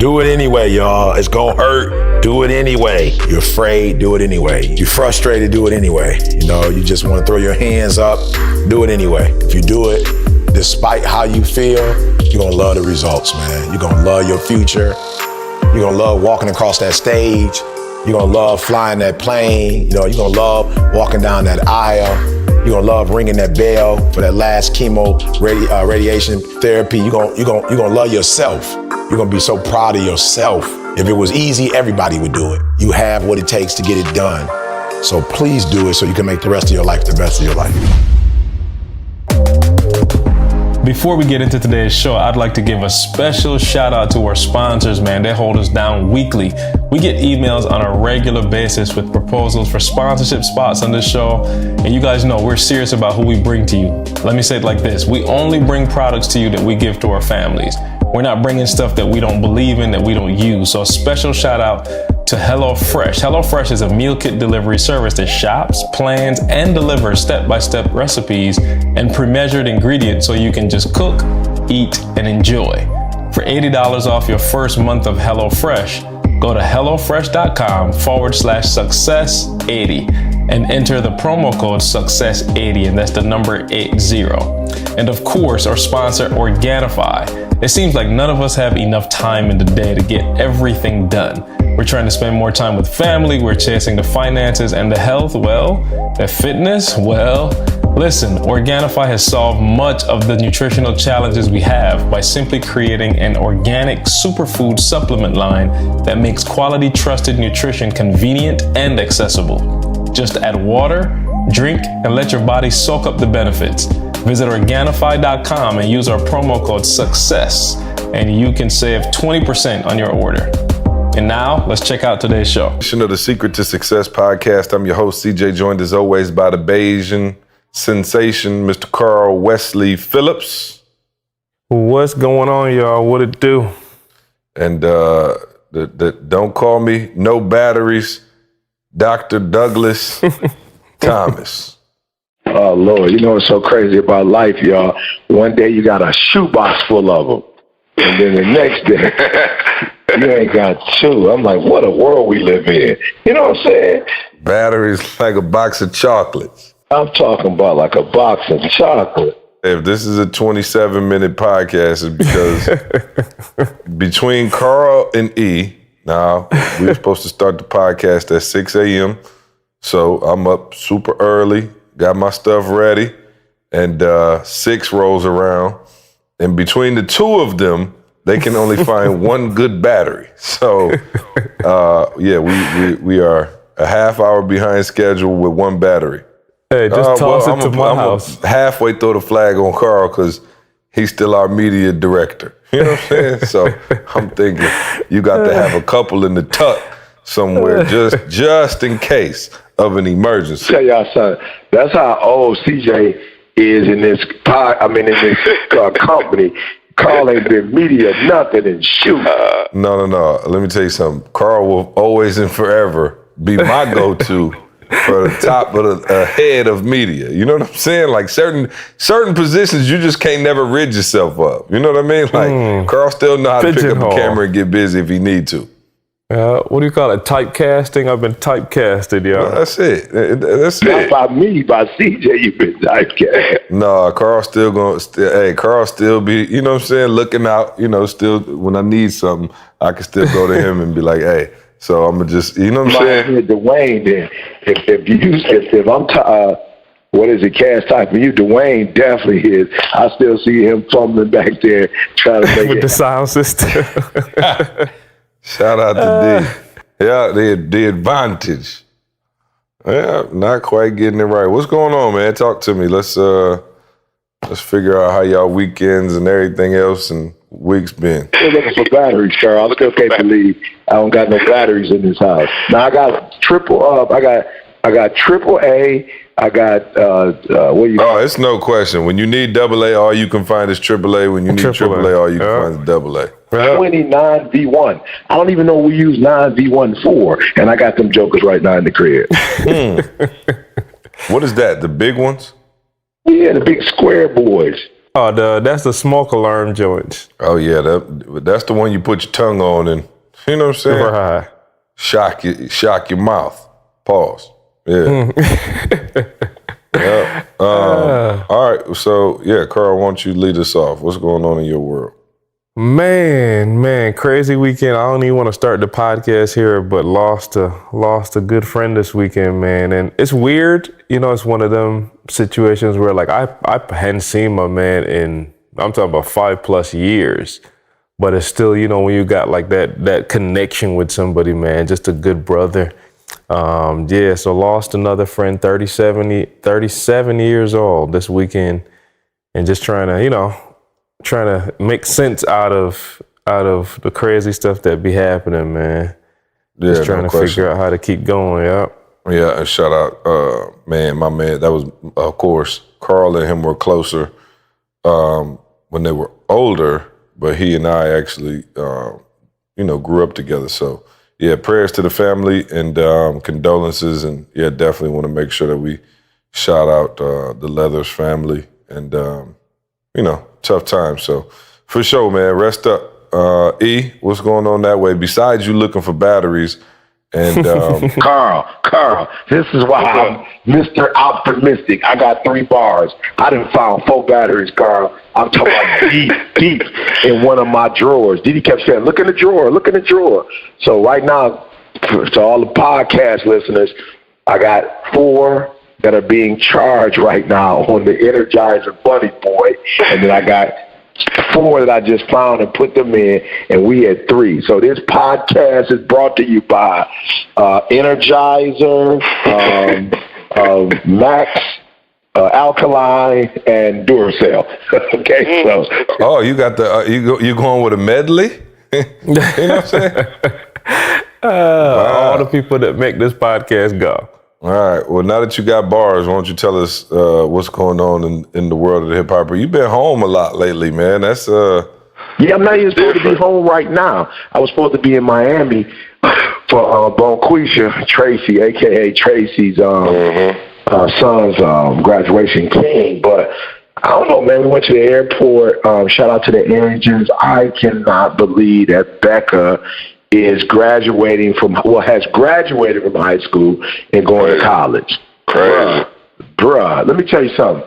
Do it anyway, y'all. It's gonna hurt. Do it anyway. You're afraid, do it anyway. You're frustrated, do it anyway. You know, you just want to throw your hands up, do it anyway. If you do it, despite how you feel, you're gonna love the results, man. You're gonna love your future. You're gonna love walking across that stage. You're gonna love flying that plane. You know, you're gonna love walking down that aisle. You're gonna love ringing that bell for that last radiation therapy. You're gonna love yourself. You're gonna be so proud of yourself. If it was easy, everybody would do it. You have what it takes to get it done. So please do it so you can make the rest of your life the best of your life. Before we get into today's show, I'd like to give a special shout out to our sponsors, man. They hold us down weekly. We get emails on a regular basis with proposals for sponsorship spots on this show. And you guys know we're serious about who we bring to you. Let me say it like this. We only bring products to you that we give to our families. We're not bringing stuff that we don't believe in, that we don't use. So a special shout out to HelloFresh. HelloFresh is a meal kit delivery service that shops, plans, and delivers step-by-step recipes and pre-measured ingredients so you can just cook, eat, and enjoy. For $80 off your first month of HelloFresh, go to HelloFresh.com/success80 and enter the promo code success80, and that's the number 80. And of course, our sponsor, Organifi. It seems like none of us have enough time in the day to get everything done. We're trying to spend more time with family. We're chasing the finances and the health. Well, the fitness. Well, listen, Organifi has solved much of the nutritional challenges we have by simply creating an organic superfood supplement line that makes quality, trusted nutrition convenient and accessible. Just add water, drink, and let your body soak up the benefits. Visit Organifi.com and use our promo code SUCCESS, and you can save 20% on your order. And now, let's check out today's show. Of the Secret to Success podcast. I'm your host, CJ, joined as always by the Bayesian sensation, Mr. Carl Wesley Phillips. What's going on, y'all? What it do? And don't call me no batteries, Dr. Douglas Thomas. Oh, Lord, you know what's so crazy about life, y'all? One day you got a shoebox full of them, and then the next day you ain't got two. I'm like, what a world we live in. You know what I'm saying? Batteries like a box of chocolates. I'm talking about like a box of chocolate. If this is a 27-minute podcast, it's because between Carl and E, now we were supposed to start the podcast at 6 a.m., so I'm up super early, got my stuff ready, and 6 rolls around. And between the two of them, they can only find one good battery. So, we are a half hour behind schedule with one battery. Hey, just toss it to my house. Halfway throw the flag on Carl because he's still our media director. You know what I'm saying? So I'm thinking you got to have a couple in the tuck somewhere just in case of an emergency. Tell y'all something. That's how old CJ is in this company. Carl ain't been media nothing and shoot. No. Let me tell you something. Carl will always and forever be my go-to for the top of the head of media. You know what I'm saying? Like certain positions, you just can't never rid yourself of. You know what I mean? Like Carl still know how to pick up a camera and get busy if he need to. What do you call it? Typecasting? I've been typecasted, yo. Well, that's it. That's Not it. by me, by CJ, you've been typecast. No, Carl still Carl still be, you know what I'm saying, looking out, you know, still when I need something, I can still go to him and be like, hey, so I'm gonna just, you know what I'm saying? Dwayne, then, if I'm, what is it, cast type for you, Dwayne definitely is. I still see him fumbling back there trying to make with it. the sound system. Shout out to D. Yeah, the advantage. Yeah, not quite getting it right. What's going on, man? Talk to me. Let's figure out how y'all weekends and everything else and weeks been. Still looking for batteries, Carl. I still can't believe I don't got no batteries in this house. Now I got triple up. I got triple A. I got it's no question. When you need AA, all you can find is AAA. When you need AAA, all you can find is AA. 29 V1. I don't even know what we use 9 V1 for, and I got them jokers right now in the crib. What is that? The big ones? Yeah, the big square boys. That's the smoke alarm joints. Oh yeah, that's the one you put your tongue on and you know what I'm saying? Right. Shock your mouth. Pause. Yeah. Yeah. All right. So yeah, Carl, why don't you lead us off? What's going on in your world? Man, crazy weekend. I don't even want to start the podcast here, but lost a good friend this weekend, man. And it's weird, it's one of them situations where like I hadn't seen my man in, I'm talking about 5+ years, but it's still, when you got like that connection with somebody, man, just a good brother. So lost another friend, 37 years old this weekend, and just trying to make sense out of the crazy stuff that be happening, man. Yeah, just trying to figure out how to keep going. Yeah, and shout out, my man. That was, of course, Carl and him were closer when they were older, but he and I actually, grew up together. So, yeah, prayers to the family and condolences, and yeah, definitely want to make sure that we shout out the Leathers family and tough times. So, for sure, man, rest up. E, what's going on that way? Besides you looking for batteries and Carl, this is why I'm Mr. Optimistic. I got 3 bars. I done found 4 batteries, Carl. I'm talking about deep in one of my drawers. Didi kept saying, look in the drawer. So right now, to all the podcast listeners, I got 4 that are being charged right now on the Energizer Bunny Boy. And then I got 4 that I just found and put them in, and we had 3. So this podcast is brought to you by Energizer, Max, Alkaline, and Duracell. Okay, so. Oh, you got the you going with a medley? You know what I'm saying? All the people that make this podcast go. All right. Well, now that you got bars, why don't you tell us what's going on in the world of the hip hopper? You've been home a lot lately, man. That's Yeah, I'm not even supposed to be home right now. I was supposed to be in Miami for Bonquisha Tracy, aka Tracy's son's graduation king. But I don't know, man. We went to the airport. Shout out to the engines. I cannot believe that Becca has graduated from high school and going to college. Bruh, let me tell you something.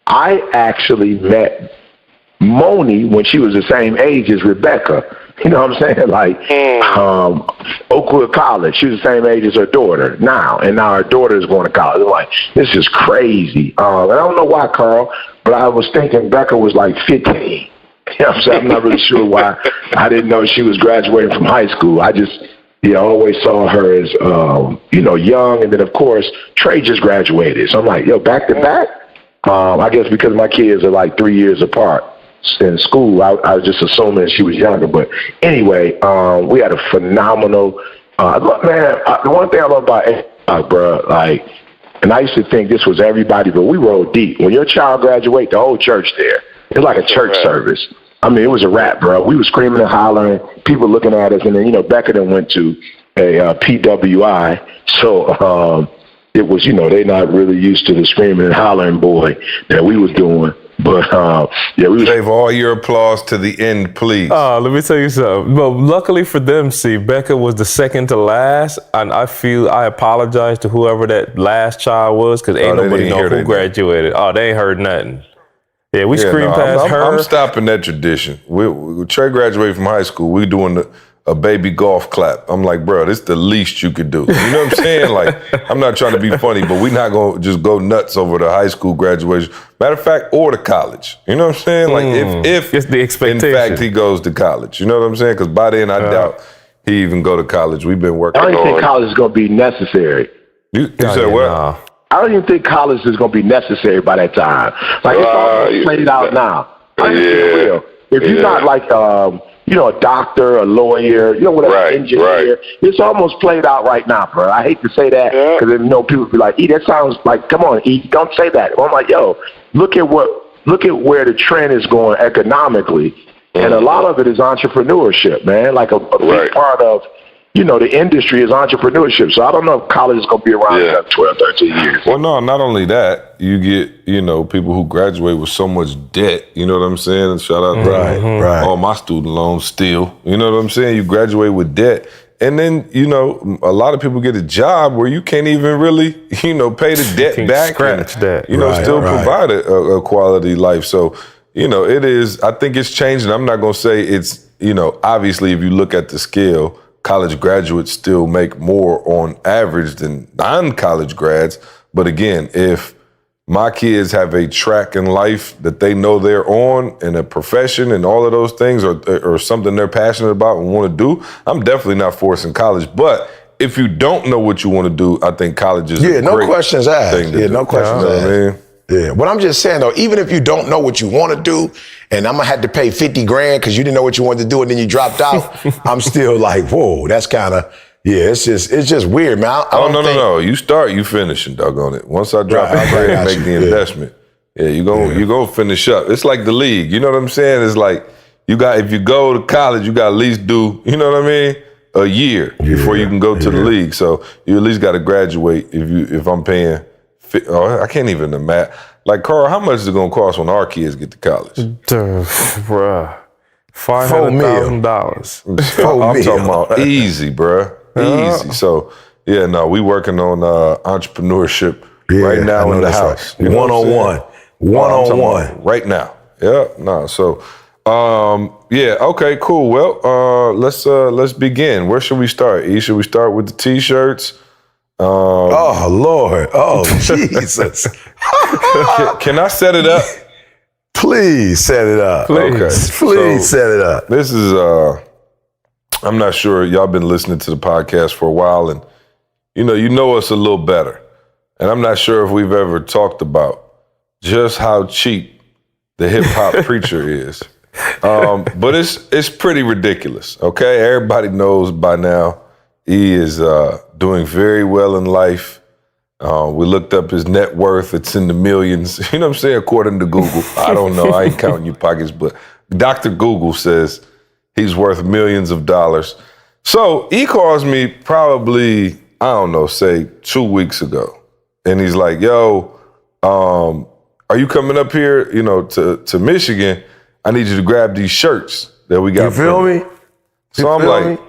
I actually met Moni when she was the same age as Rebecca. You know what I'm saying? Like, Oakwood College, she was the same age as her daughter now, and now her daughter is going to college. I'm like, this is crazy. And I don't know why, Carl, but I was thinking Becca was like 15. You know what I'm saying? I'm not really sure why I didn't know she was graduating from high school. I just, always saw her as, young. And then, of course, Trey just graduated. So I'm like, back to back? I guess because my kids are like 3 years apart in school, I was just assuming she was younger. But anyway, we had a phenomenal, the one thing I love about bro, like, and I used to think this was everybody, but we rolled deep. When your child graduates, the whole church there. It's like a church service. I mean, it was a rap, bro. We were screaming and hollering, people looking at us, and then, Becca then went to a PWI, so it was, they're not really used to the screaming and hollering boy that we was doing. But, we was... Save all your applause to the end, please. Oh, let me tell you something. Well, luckily for them, see, Becca was the second to last, and I apologize to whoever that last child was, because ain't nobody know who graduated. Oh, they ain't heard nothing. Yeah, we screamed past her. I'm stopping that tradition. Trey graduated from high school. We doing a baby golf clap. I'm like, bro, this is the least you could do. You know what I'm saying? Like, I'm not trying to be funny, but we're not going to just go nuts over the high school graduation. Matter of fact, or the college. You know what I'm saying? Like, if it's the expectation. In fact, he goes to college. You know what I'm saying? Because by then, I doubt he even go to college. We've been working I don't think college is going to be necessary. You said what? No. I don't even think college is going to be necessary by that time. Like, it's all played out now. I'm just being real. If you're not like, a doctor, a lawyer, whatever, engineer, it's almost played out right now, bro. I hate to say that because people be like, that sounds like, come on, don't say that. I'm like, look at where the trend is going economically. And a lot of it is entrepreneurship, man. Like a big part of the industry is entrepreneurship. So I don't know if college is going to be around in 12, 13 years. Well, no, not only that, you get, people who graduate with so much debt, you know what I'm saying? Shout out to all my student loans still, you know what I'm saying? You graduate with debt. And then, a lot of people get a job where you can't even really, pay the debt back. Scratch that. Still provide a quality life. So, it is, I think it's changing. I'm not going to say it's, obviously if you look at the scale, college graduates still make more on average than non-college grads. But again, if my kids have a track in life that they know they're on and a profession and all of those things or something they're passionate about and want to do, I'm definitely not forcing college. But if you don't know what you want to do, I think college is a great questions asked. thing to do. No questions asked. I mean? Yeah, but I'm just saying though, even if you don't know what you want to do, and I'm gonna have to pay $50,000 because you didn't know what you wanted to do and then you dropped out, I'm still like, whoa, that's kind of, it's just weird, man. No. You start, you finish, and doggone it. Once I drop it, make the investment. Yeah, you gonna finish up. It's like the league. You know what I'm saying? It's like if you go to college, you got to at least do, you know what I mean, a year before you can go to the league. So you at least got to graduate. If I'm paying. I can't even imagine. Like, Carl, how much is it going to cost when our kids get to college? Bruh, $500,000. I'm talking about easy, bruh. Easy. So, we working on entrepreneurship right now in the house. Right. One-on-one. One-on-one. Right now. Yeah, no. So, okay, cool. Well, let's begin. Where should we start? Should we start with the T-shirts? Oh, Lord. Oh, Jesus. Can I set it up? Please set it up. Please set it up. This is, I'm not sure. Y'all been listening to the podcast for a while and, you know us a little better. And I'm not sure if we've ever talked about just how cheap the hip hop preacher is. But it's pretty ridiculous, okay? Everybody knows by now he is doing very well in life. We looked up his net worth. It's in the millions. You know what I'm saying? According to Google. I don't know. I ain't counting your pockets, but Dr. Google says he's worth millions of dollars. So he calls me probably, I don't know, say 2 weeks ago. And he's like, yo, are you coming up here, to Michigan? I need you to grab these shirts that we got. You feel me? So I'm like,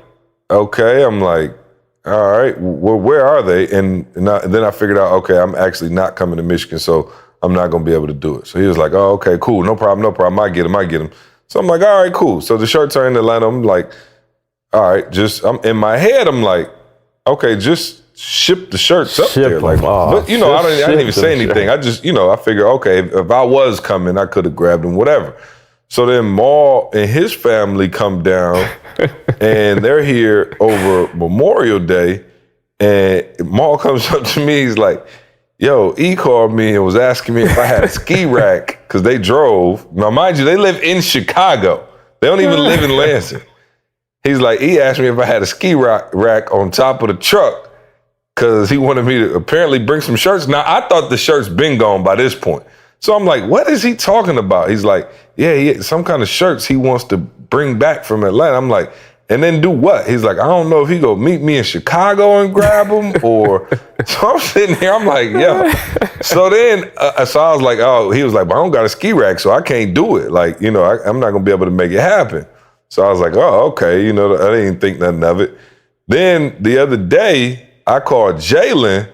okay. I'm like, all right, well, where are they? And then I figured out, okay, I'm actually not coming to Michigan, so I'm not going to be able to do it. So he was like, oh, okay, cool, no problem. I get them. So I'm like, all right, cool. So the shirts are in Atlanta. I'm like, all right, I'm in my head, I'm like, okay, just ship the shirts up there. Like, but, I didn't even say anything. I just, I figured, okay, if I was coming, I could have grabbed them, whatever. So then Maul and his family come down and they're here over Memorial Day. And Maul comes up to me, he's like, yo, he called me and was asking me if I had a ski rack because they drove. Now, mind you, they live in Chicago. They don't even live in Lansing. He's like, he asked me if I had a ski rack on top of the truck because he wanted me to apparently bring some shirts. Now, I thought the shirts been gone by this point. So I'm like, what is he talking about? He's like, yeah, some kind of shirts he wants to bring back from Atlanta. I'm like, and then do what? He's like, I don't know if he go meet me in Chicago and grab them or. So I'm sitting here, I'm like, yo. So then, so I was like, oh, he was like, but I don't got a ski rack, so I can't do it. Like, I'm not gonna be able to make it happen. So I was like, oh, okay, I didn't think nothing of it. Then the other day, I called Jalen.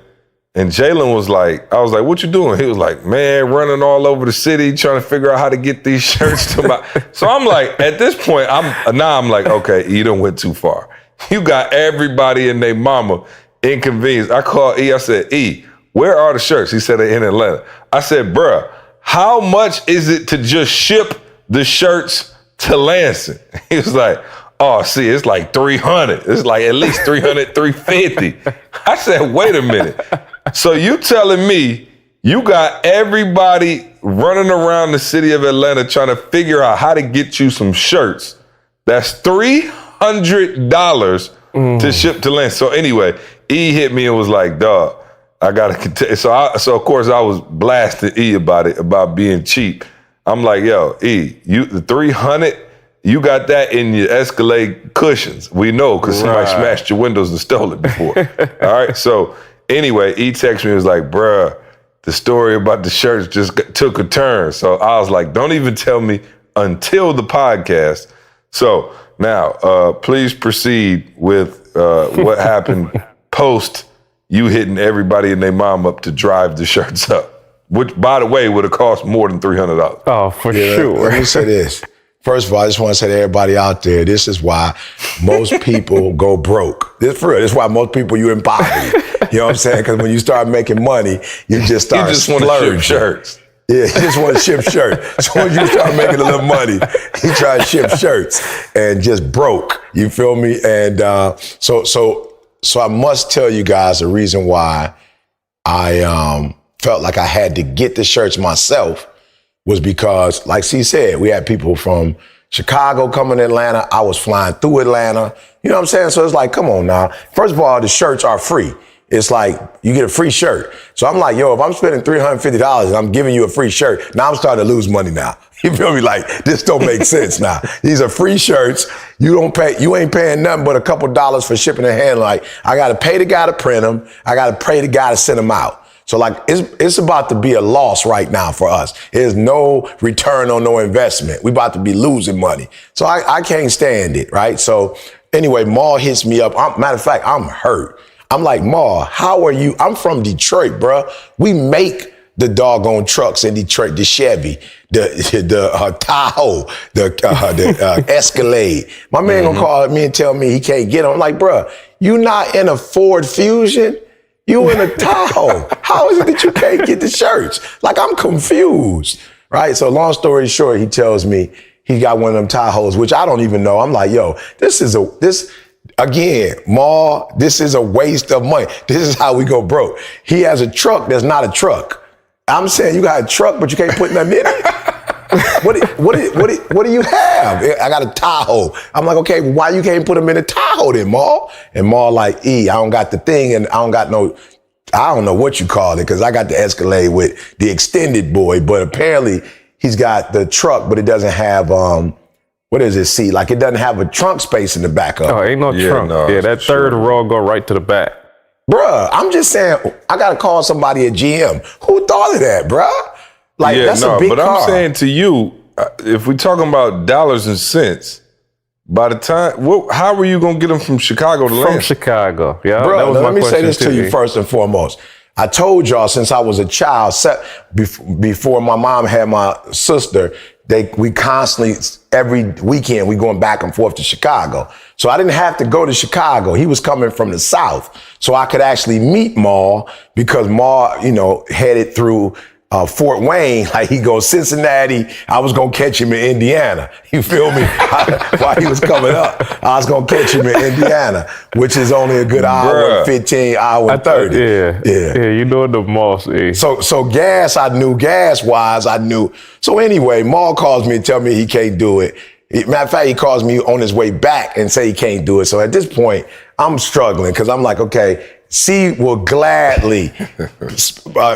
And Jalen was like, I was like, what you doing? He was like, man, running all over the city, trying to figure out how to get these shirts to my. So I'm like, at this point, I'm like, okay, you done went too far. You got everybody and their mama inconvenienced. I called E, I said, E, where are the shirts? He said they're in Atlanta. I said, bruh, how much is it to just ship the shirts to Lansing? He was like, oh, see, it's like 300. It's like at least 300, 350. I said, wait a minute. So you telling me you got everybody running around the city of Atlanta trying to figure out how to get you some shirts that's $300 to ship to Lansing. So anyway, E hit me and was like, dog, I got to continue. So of course I was blasting E about it, about being cheap. I'm like, yo, E, the 300, You got that in your Escalade cushions. We know because somebody smashed your windows and stole it before. All right. So anyway, he texted me, was like, bruh, the story about the shirts just took a turn. So I was like, don't even tell me until the podcast. So now, please proceed with what happened post you hitting everybody and their mom up to drive the shirts up, which, by the way, would have cost more than $300. Oh, for sure. Let me say this. First of all, I just want to say to everybody out there, this is why most people go broke. This for real. This is why most people, you in poverty. You know what I'm saying? Because when you start making money, you just start want to ship shirts. Yeah, he just want to ship shirts. So when you start making a little money, he try to ship shirts and just broke. You feel me? And so I must tell you guys the reason why I felt like I had to get the shirts myself was because, like C said, we had people from Chicago coming to Atlanta. I was flying through Atlanta. You know what I'm saying? So it's like, come on now. First of all, the shirts are free. It's like you get a free shirt. So I'm like, yo, if I'm spending $350 and I'm giving you a free shirt, now I'm starting to lose money now. You feel me? Like, this don't make sense now. These are free shirts. You ain't paying nothing but a couple dollars for shipping and handling. Like, I got to pay the guy to print them. I got to pay the guy to send them out. So like, it's about to be a loss right now for us. There's no return on no investment. We about to be losing money. So I can't stand it, right? So anyway, Maul hits me up. Matter of fact, I'm hurt. I'm like, Maul, how are you? I'm from Detroit, bro. We make the doggone trucks in Detroit, the Chevy, the Tahoe, the Escalade. My man gonna call me and tell me he can't get them. I'm like, bro, you not in a Ford Fusion? You in a Tahoe. How is it that you can't get the shirts? Like, I'm confused, right? So long story short, he tells me he got one of them Tahoes, which I don't even know. I'm like, yo, again, Maul, this is a waste of money. This is how we go broke. He has a truck that's not a truck. I'm saying you got a truck, but you can't put nothing in it? What do you have? I got a Tahoe. I'm like, okay, well, why you can't put them in a Tahoe then, Maul? And Maul like, I don't got the thing and I don't know what you call it, because I got the Escalade with the extended boy, but apparently he's got the truck, but it doesn't have, what is it, see? Like, it doesn't have a trunk space in the back of it. Oh, ain't no trunk. No, yeah, that third row go right to the back. Bruh, I'm just saying, I got to call somebody at GM. Who thought of that, bruh? Like, that's a big car. But I'm saying to you, if we're talking about dollars and cents, by the time, how were you going to get them from Chicago to Atlanta? From Chicago, yeah. Bro, let me say this to you first and foremost. I told y'all since I was a child, before my mom had my sister, we constantly, every weekend, we going back and forth to Chicago. So I didn't have to go to Chicago. He was coming from the South. So I could actually meet Maul, because Maul, headed through Fort Wayne. Like, he goes Cincinnati. I was going to catch him in Indiana. You feel me? While he was coming up, I was going to catch him in Indiana, which is only a good hour and 15, hour and 30. Yeah, you know the Moss. Eh? So gas-wise, I knew. So anyway, Maul calls me and tell me he can't do it. Matter of fact, he calls me on his way back and say he can't do it. So at this point, I'm struggling, because I'm like, okay, C will gladly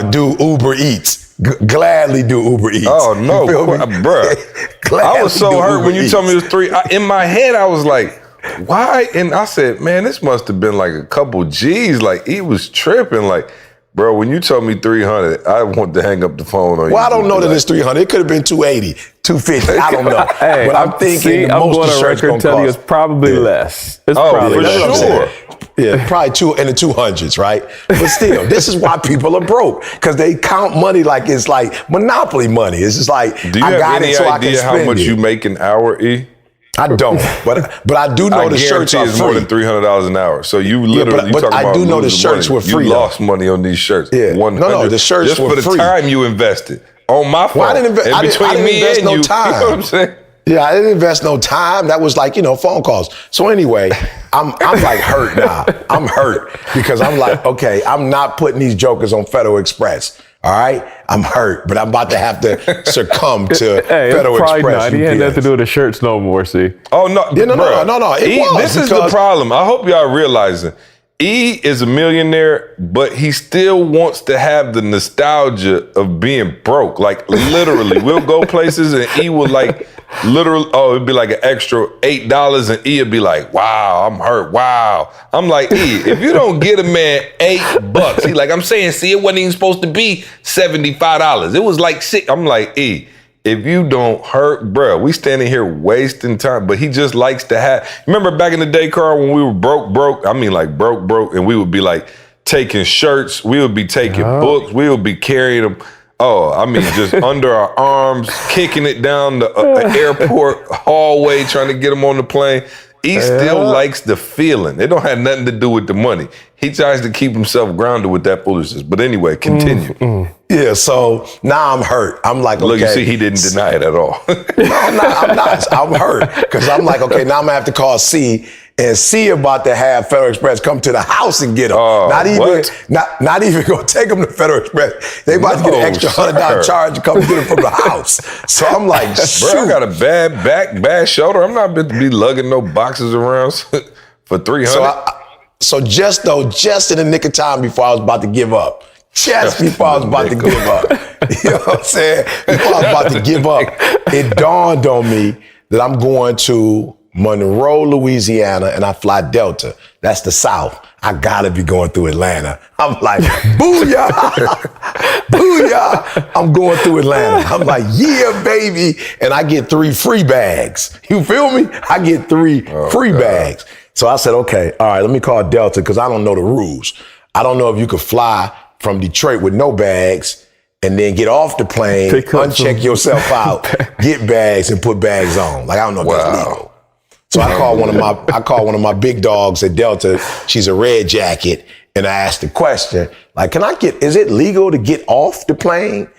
do Uber Eats. Gladly do Uber Eats. Oh, no, bruh. I was so hurt when you told me it was $3. In my head, I was like, why? And I said, man, this must have been like a couple G's. Like, he was tripping. Like, bro, when you told me $300, I want to hang up the phone on you. Well, I don't know that it's $300. It could have been $280, $250. I don't know. Hey, but I'm thinking I'm going to record tell you it's probably less. It's probably for less. sure. Yeah, probably in the 200s, right? But still, this is why people are broke, because they count money like it's like monopoly money. It's just like, do you have any idea how much you make an hour, E? I don't, but I do know the shirts are free. It's more than $300 an hour. So you literally, but I do know the shirts were free. You lost money on these shirts. Yeah, no, the shirts just were free. Just for the time you invested on my phone. Well, I didn't invest no time. You know what I'm saying? Yeah, I didn't invest no time. That was like, phone calls. So anyway, I'm like hurt now. I'm hurt because I'm like, okay, I'm not putting these jokers on Federal Express. All right, I'm hurt, but I'm about to have to succumb to Federal Express. He had nothing to do with the shirts no more. See? Oh no, yeah, no. This is the problem. I hope y'all realizing. E is a millionaire, but he still wants to have the nostalgia of being broke. Like, literally, we'll go places and E will like Literally, it'd be like an extra $8, and E would be like, wow, I'm hurt, wow. I'm like, E, if you don't get a man $8, he like, I'm saying, see, it wasn't even supposed to be $75. It was like $6. I'm like, E, if you don't hurt, bro, we standing here wasting time. But he just likes to have. Remember back in the day, Carl, when we were broke? I mean, like broke, and we would be like taking shirts, we would be taking books, we would be carrying them. Oh, I mean, just under our arms, kicking it down the airport hallway, trying to get them on the plane. He still likes the feeling. It don't have nothing to do with the money. He tries to keep himself grounded with that foolishness. But anyway, continue. Yeah, so now I'm hurt. I'm like, okay. Look, you see, he didn't deny it at all. No, I'm not. I'm hurt because I'm like, okay, now I'm gonna have to call C, and C about to have Federal Express come to the house and get him. Not even gonna take him to Federal Express. They about to get an extra $100 charge to come get him from the house. So I'm like, shoot. Bro, I got a bad back, bad shoulder. I'm not going to be lugging no boxes around for $300. So just in the nick of time before I was about to give up. Just before I was about to give up. You know what I'm saying? Before I was about to give up, it dawned on me that I'm going to Monroe, Louisiana, and I fly Delta. That's the South. I gotta be going through Atlanta. I'm like, booyah, booyah. I'm going through Atlanta. I'm like, yeah, baby. And I get 3 free bags. You feel me? I get 3 free bags. So I said, okay, all right, let me call Delta because I don't know the rules. I don't know if you could fly from Detroit with no bags and then get off the plane, uncheck yourself out, get bags, and put bags on. Like, I don't know if that's legal. So I called one of my big dogs at Delta. She's a red jacket, and I asked the question, like, is it legal to get off the plane?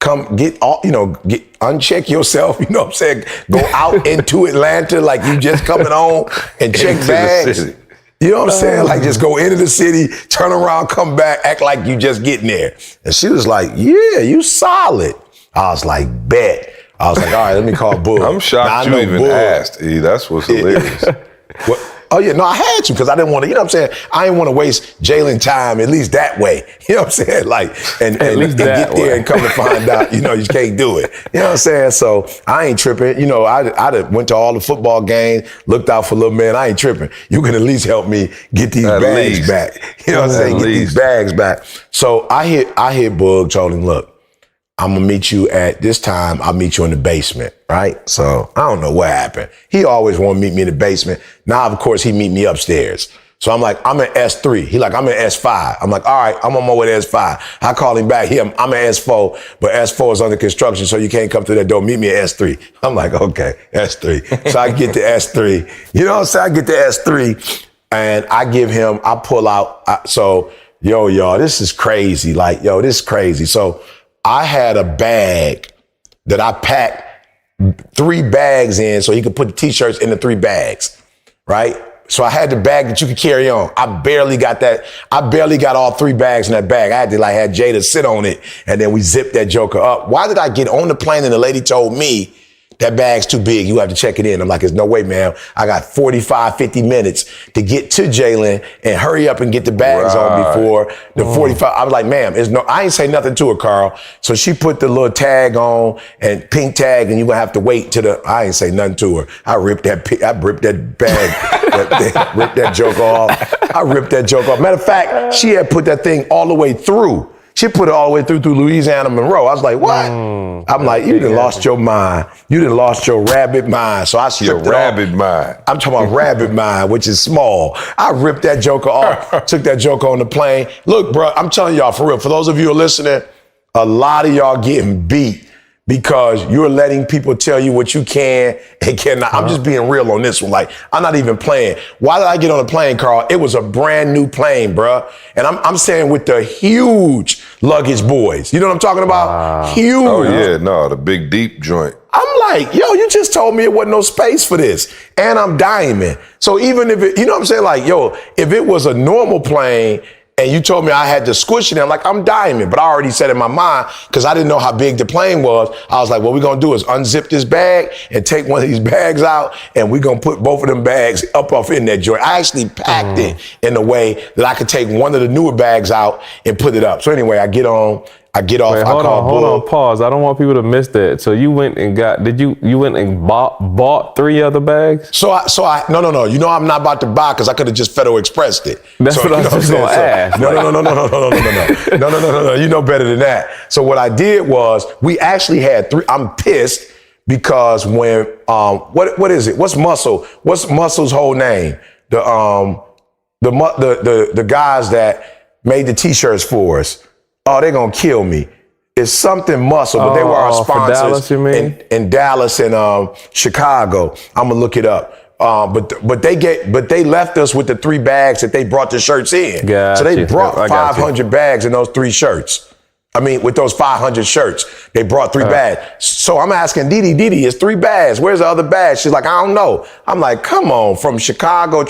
Come get off, uncheck yourself, you know what I'm saying? Go out into Atlanta like you just coming home and check bags. You know what I'm saying? Like, just go into the city, turn around, come back, act like you just getting there. And she was like, yeah, you solid. I was like, bet. I was like, all right, let me call Boog. I'm shocked you even asked, E. That's what's hilarious. Oh, yeah, no, I had to because I didn't want to, you know what I'm saying? I didn't want to waste Jalen time, at least that way. You know what I'm saying? Like, and get there and come to find out, you can't do it. You know what I'm saying? So I ain't tripping. I went to all the football games, looked out for little man. I ain't tripping. You can at least help me get these bags back. You know what I'm saying? Get these bags back. So I hit Boog, told him, look, I'm gonna meet you at this time. I'll meet you in the basement, right? So I don't know what happened. He always wanted to meet me in the basement. Now, of course, he meet me upstairs. So I'm like, I'm in S3. He like, I'm in S5. I'm like, all right, I'm on my way to S5. I call him back. I'm in S4, but S4 is under construction, so you can't come through that door. Meet me at S3. I'm like, okay, S3. So I get to S3. You know what I'm saying? I get to S3, and I pull out. Y'all, this is crazy. Like, this is crazy. So I had a bag that I packed 3 bags in so he could put the T-shirts in the 3 bags, right? So I had the bag that you could carry on. I barely got all 3 bags in that bag. I had Jada sit on it, and then we zipped that joker up. Why did I get on the plane and the lady told me that bag's too big, you have to check it in? I'm like, there's no way, ma'am. I got 45, 50 minutes to get to Jalen and hurry up and get the bags on before the 45. I was like, ma'am, I ain't say nothing to her, Carl. So she put the little tag on and pink tag, and you're gonna have to wait I ain't say nothing to her. I ripped that bag, ripped that joke off. I ripped that joke off. Matter of fact, she had put that thing all the way through. She put it all the way through Louisiana, Monroe. I was like, what? I'm like, you done lost your mind. You done lost your rabbit mind. So I stripped it off. Mind. I'm talking about rabbit mind, which is small. I ripped that joker off, took that joker on the plane. Look, bro, I'm telling y'all for real, for those of you who are listening, a lot of y'all getting beat because you're letting people tell you what you can and cannot. I'm just being real on this one. Like, I'm not even playing. Why did I get on the plane, Carl? It was a brand new plane, bruh. And I'm saying with the huge luggage boys. You know what I'm talking about? Huge. Oh, yeah, no, the big deep joint. I'm like, yo, you just told me it wasn't no space for this. And I'm diamond. So even if you know what I'm saying? Like, yo, if it was a normal plane and you told me I had to squish it in, I'm like, I'm diamond. But I already said in my mind, because I didn't know how big the plane was, I was like, what we're going to do is unzip this bag and take one of these bags out, and we're going to put both of them bags up off in that joint. I actually packed it in a way that I could take one of the newer bags out and put it up. So anyway, I get on, I get off. Wait, hold on, pause. I don't want people to miss that. So you went and bought 3 other bags? So I no. You know I'm not about to buy because I could have just Federal Expressed it. That's what I was just gonna ask. No. No. You know better than that. So what I did was we actually had 3. I'm pissed because when what is it? What's Muscle's whole name? The guys that made the T-shirts for us. Oh, they're gonna kill me. It's something Muscle, but they were our sponsors Dallas, you mean? in Dallas and Chicago. I'm gonna look it up. But they left us with the 3 bags that they brought the shirts in. So they brought 500 bags in those 3 shirts. I mean, with those 500 shirts, they brought 3 bags. So I'm asking Didi, it's 3 bags. Where's the other bags? She's like, I don't know. I'm like, come on, from Chicago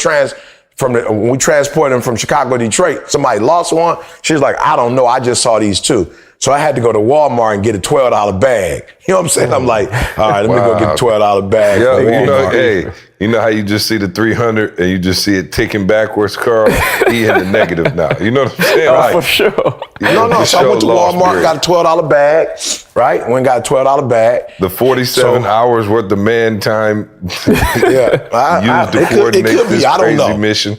when we transported them from Chicago to Detroit, somebody lost one. She's like, I don't know. I just saw these 2. So I had to go to Walmart and get a $12 bag. You know what I'm saying? I'm like, all right, let me go get a $12 bag. Yeah, you know how you just see the 300 and you just see it ticking backwards, Carl? He in the negative now. You know what I'm saying? Right. For sure. No. So I went to Walmart, got a $12 bag, right? Went and got a $12 bag. The 47 hours worth of man time used to coordinate this crazy mission.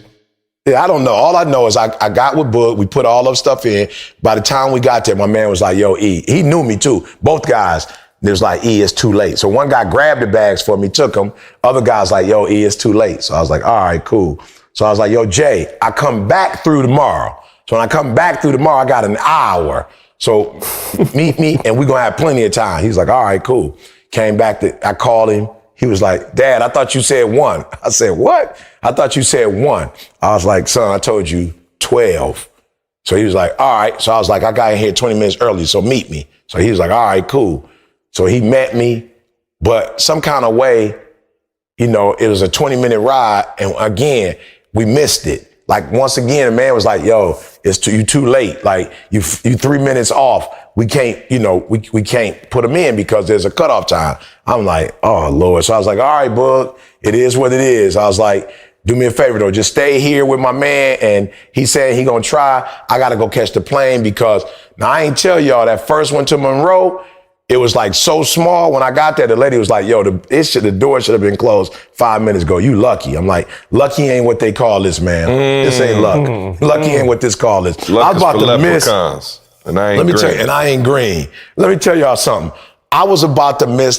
Yeah, I don't know. All I know is I got with Boog. We put all of stuff in. By the time we got there, my man was like, yo, E. He knew me too. Both guys. It was like, E, it's too late. So one guy grabbed the bags for me, took them. Other guy's like, yo, E, it's too late. So I was like, all right, cool. So I was like, yo, Jay, I come back through tomorrow. So when I come back through tomorrow, I got an hour. So meet me and we're going to have plenty of time. He's like, all right, cool. Came back, I called him. He was like, Dad, I thought you said 1. I said, what? I thought you said 1. I was like, son, I told you 12. So he was like, all right. So I was like, I got in here 20 minutes early, so meet me. So he was like, all right, cool. So he met me, but some kind of way, it was a 20-minute ride. And again, we missed it. Like, once again, the man was like, yo, you too late. Like, you 3 minutes off. We can't, we can't put them in because there's a cutoff time. I'm like, oh, Lord. So I was like, all right, Boog, it is what it is. I was like, do me a favor, though. Just stay here with my man. And he said he going to try. I got to go catch the plane because now I ain't tell y'all that first one to Monroe, it was like so small. When I got there, the lady was like, yo, the door should have been closed 5 minutes ago. You lucky. I'm like, lucky ain't what they call this, man. This ain't luck. Lucky ain't what this call is. Luck I was about to miss. And I ain't green. And I ain't green. Let me tell y'all something. I was about to miss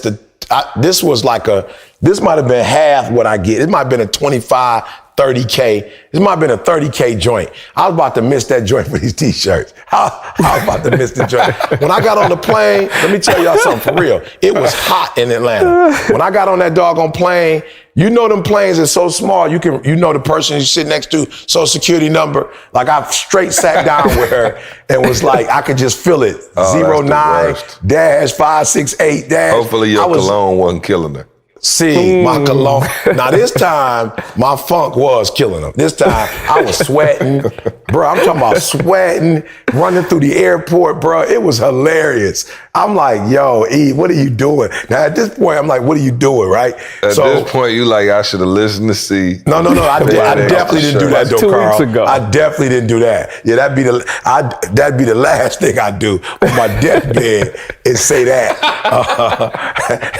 this might have been half what I get. It might have been a 25, 30K. This might have been a 30K joint. I was about to miss that joint for these T-shirts. I was about to miss the joint. When I got on the plane, let me tell y'all something for real. It was hot in Atlanta. When I got on that doggone plane, them planes are so small, the person you sit next to, social security number. Like, I straight sat down with her and was like, I could just feel it. 09-568-. Hopefully your cologne wasn't killing her. See, my cologne. Now, this time, my funk was killing them. This time, I was sweating. Bro, I'm talking about sweating, running through the airport, bro. It was hilarious. I'm like, yo, E, what are you doing? Now, at this point, I'm like, what are you doing, right? At this point, you like, I should have listened to C. No. I definitely didn't do that, though, 2 weeks ago. I definitely didn't do that. Yeah, that'd be the last thing I do on my deathbed is say that.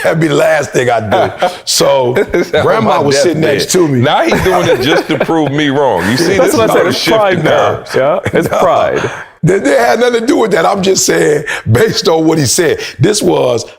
That'd be the last thing I do. So grandma was sitting next to me. Now he's doing it just to prove me wrong. You see, that's this what is I said. It's pride now. Yeah, it's pride. That had nothing to do with that. I'm just saying, based on what he said,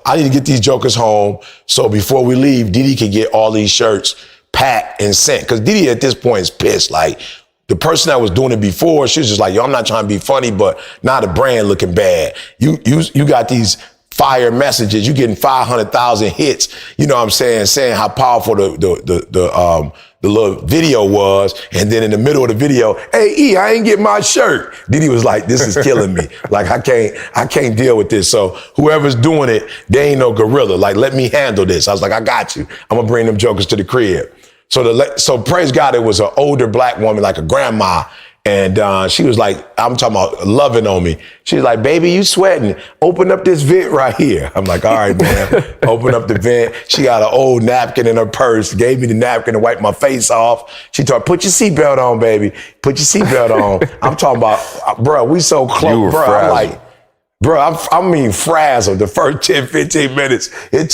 I need to get these jokers home so before we leave, Didi can get all these shirts packed and sent. Because Didi at this point is pissed. Like, the person that was doing it before, she was just like, yo, I'm not trying to be funny, but now the brand looking bad. You got these fire messages. You getting 500,000 hits. You know what I'm saying how powerful the little video was. And then in the middle of the video, hey, E, I ain't getting my shirt. Didi was like, this is killing me. Like, I can't deal with this. So whoever's doing it, they ain't no gorilla. Like, let me handle this. I was like, I got you. I'm gonna bring them jokers to the crib. So praise God, it was an older black woman, like a grandma. And she was like, I'm talking about loving on me. She's like, baby, you sweating. Open up this vent right here. I'm like, all right, man. Open up the vent. She got an old napkin in her purse, gave me the napkin to wipe my face off. She told me, put your seatbelt on, baby. Put your seatbelt on. I'm talking about, bro, we so close, bro. I'm like, Bro, I mean frazzled the first 10, 15 minutes. It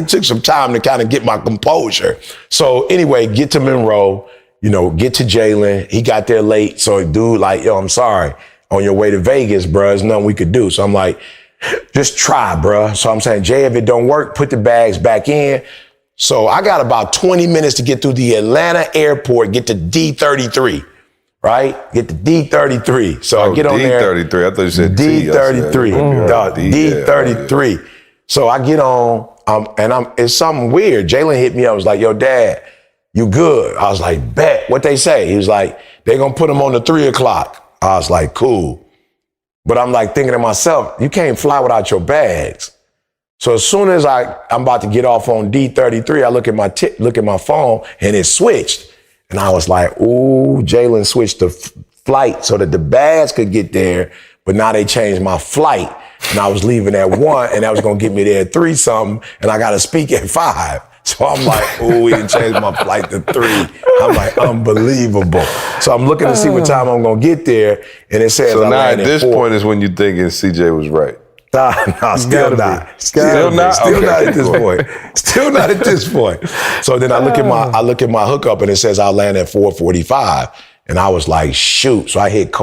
took some time to kind of get my composure. So anyway, get to Monroe, get to Jalen. He got there late. So dude, like, yo, I'm sorry. On your way to Vegas, bro, there's nothing we could do. So I'm like, just try, bro. So I'm saying, Jay, if it don't work, put the bags back in. So I got about 20 minutes to get through the Atlanta airport, get to D33. Right? Get to D33. So I get on there. D33. I thought you said D33. Dog, D33. Yeah. So I get on, and it's something weird. Jalen hit me up. I was like, yo, Dad, you good? I was like, bet. What they say? He was like, they're going to put him on the 3 o'clock. I was like, cool. But I'm like thinking to myself, you can't fly without your bags. So as soon as I'm about to get off on D33, I look at my phone and it switched. And I was like, ooh, Jalen switched the flight so that the bags could get there. But now they changed my flight. And I was leaving at 1 and that was going to get me there at 3 something. And I got to speak at 5. So I'm like, ooh, we didn't change my flight to 3. I'm like, unbelievable. So I'm looking to see what time I'm going to get there. And it says, so now at this point is when you're thinking CJ was right. No, still not. Still not at this point. Still not at this point. So then I look at my hookup and it says I'll land at 4:45. And I was like, shoot. So I hit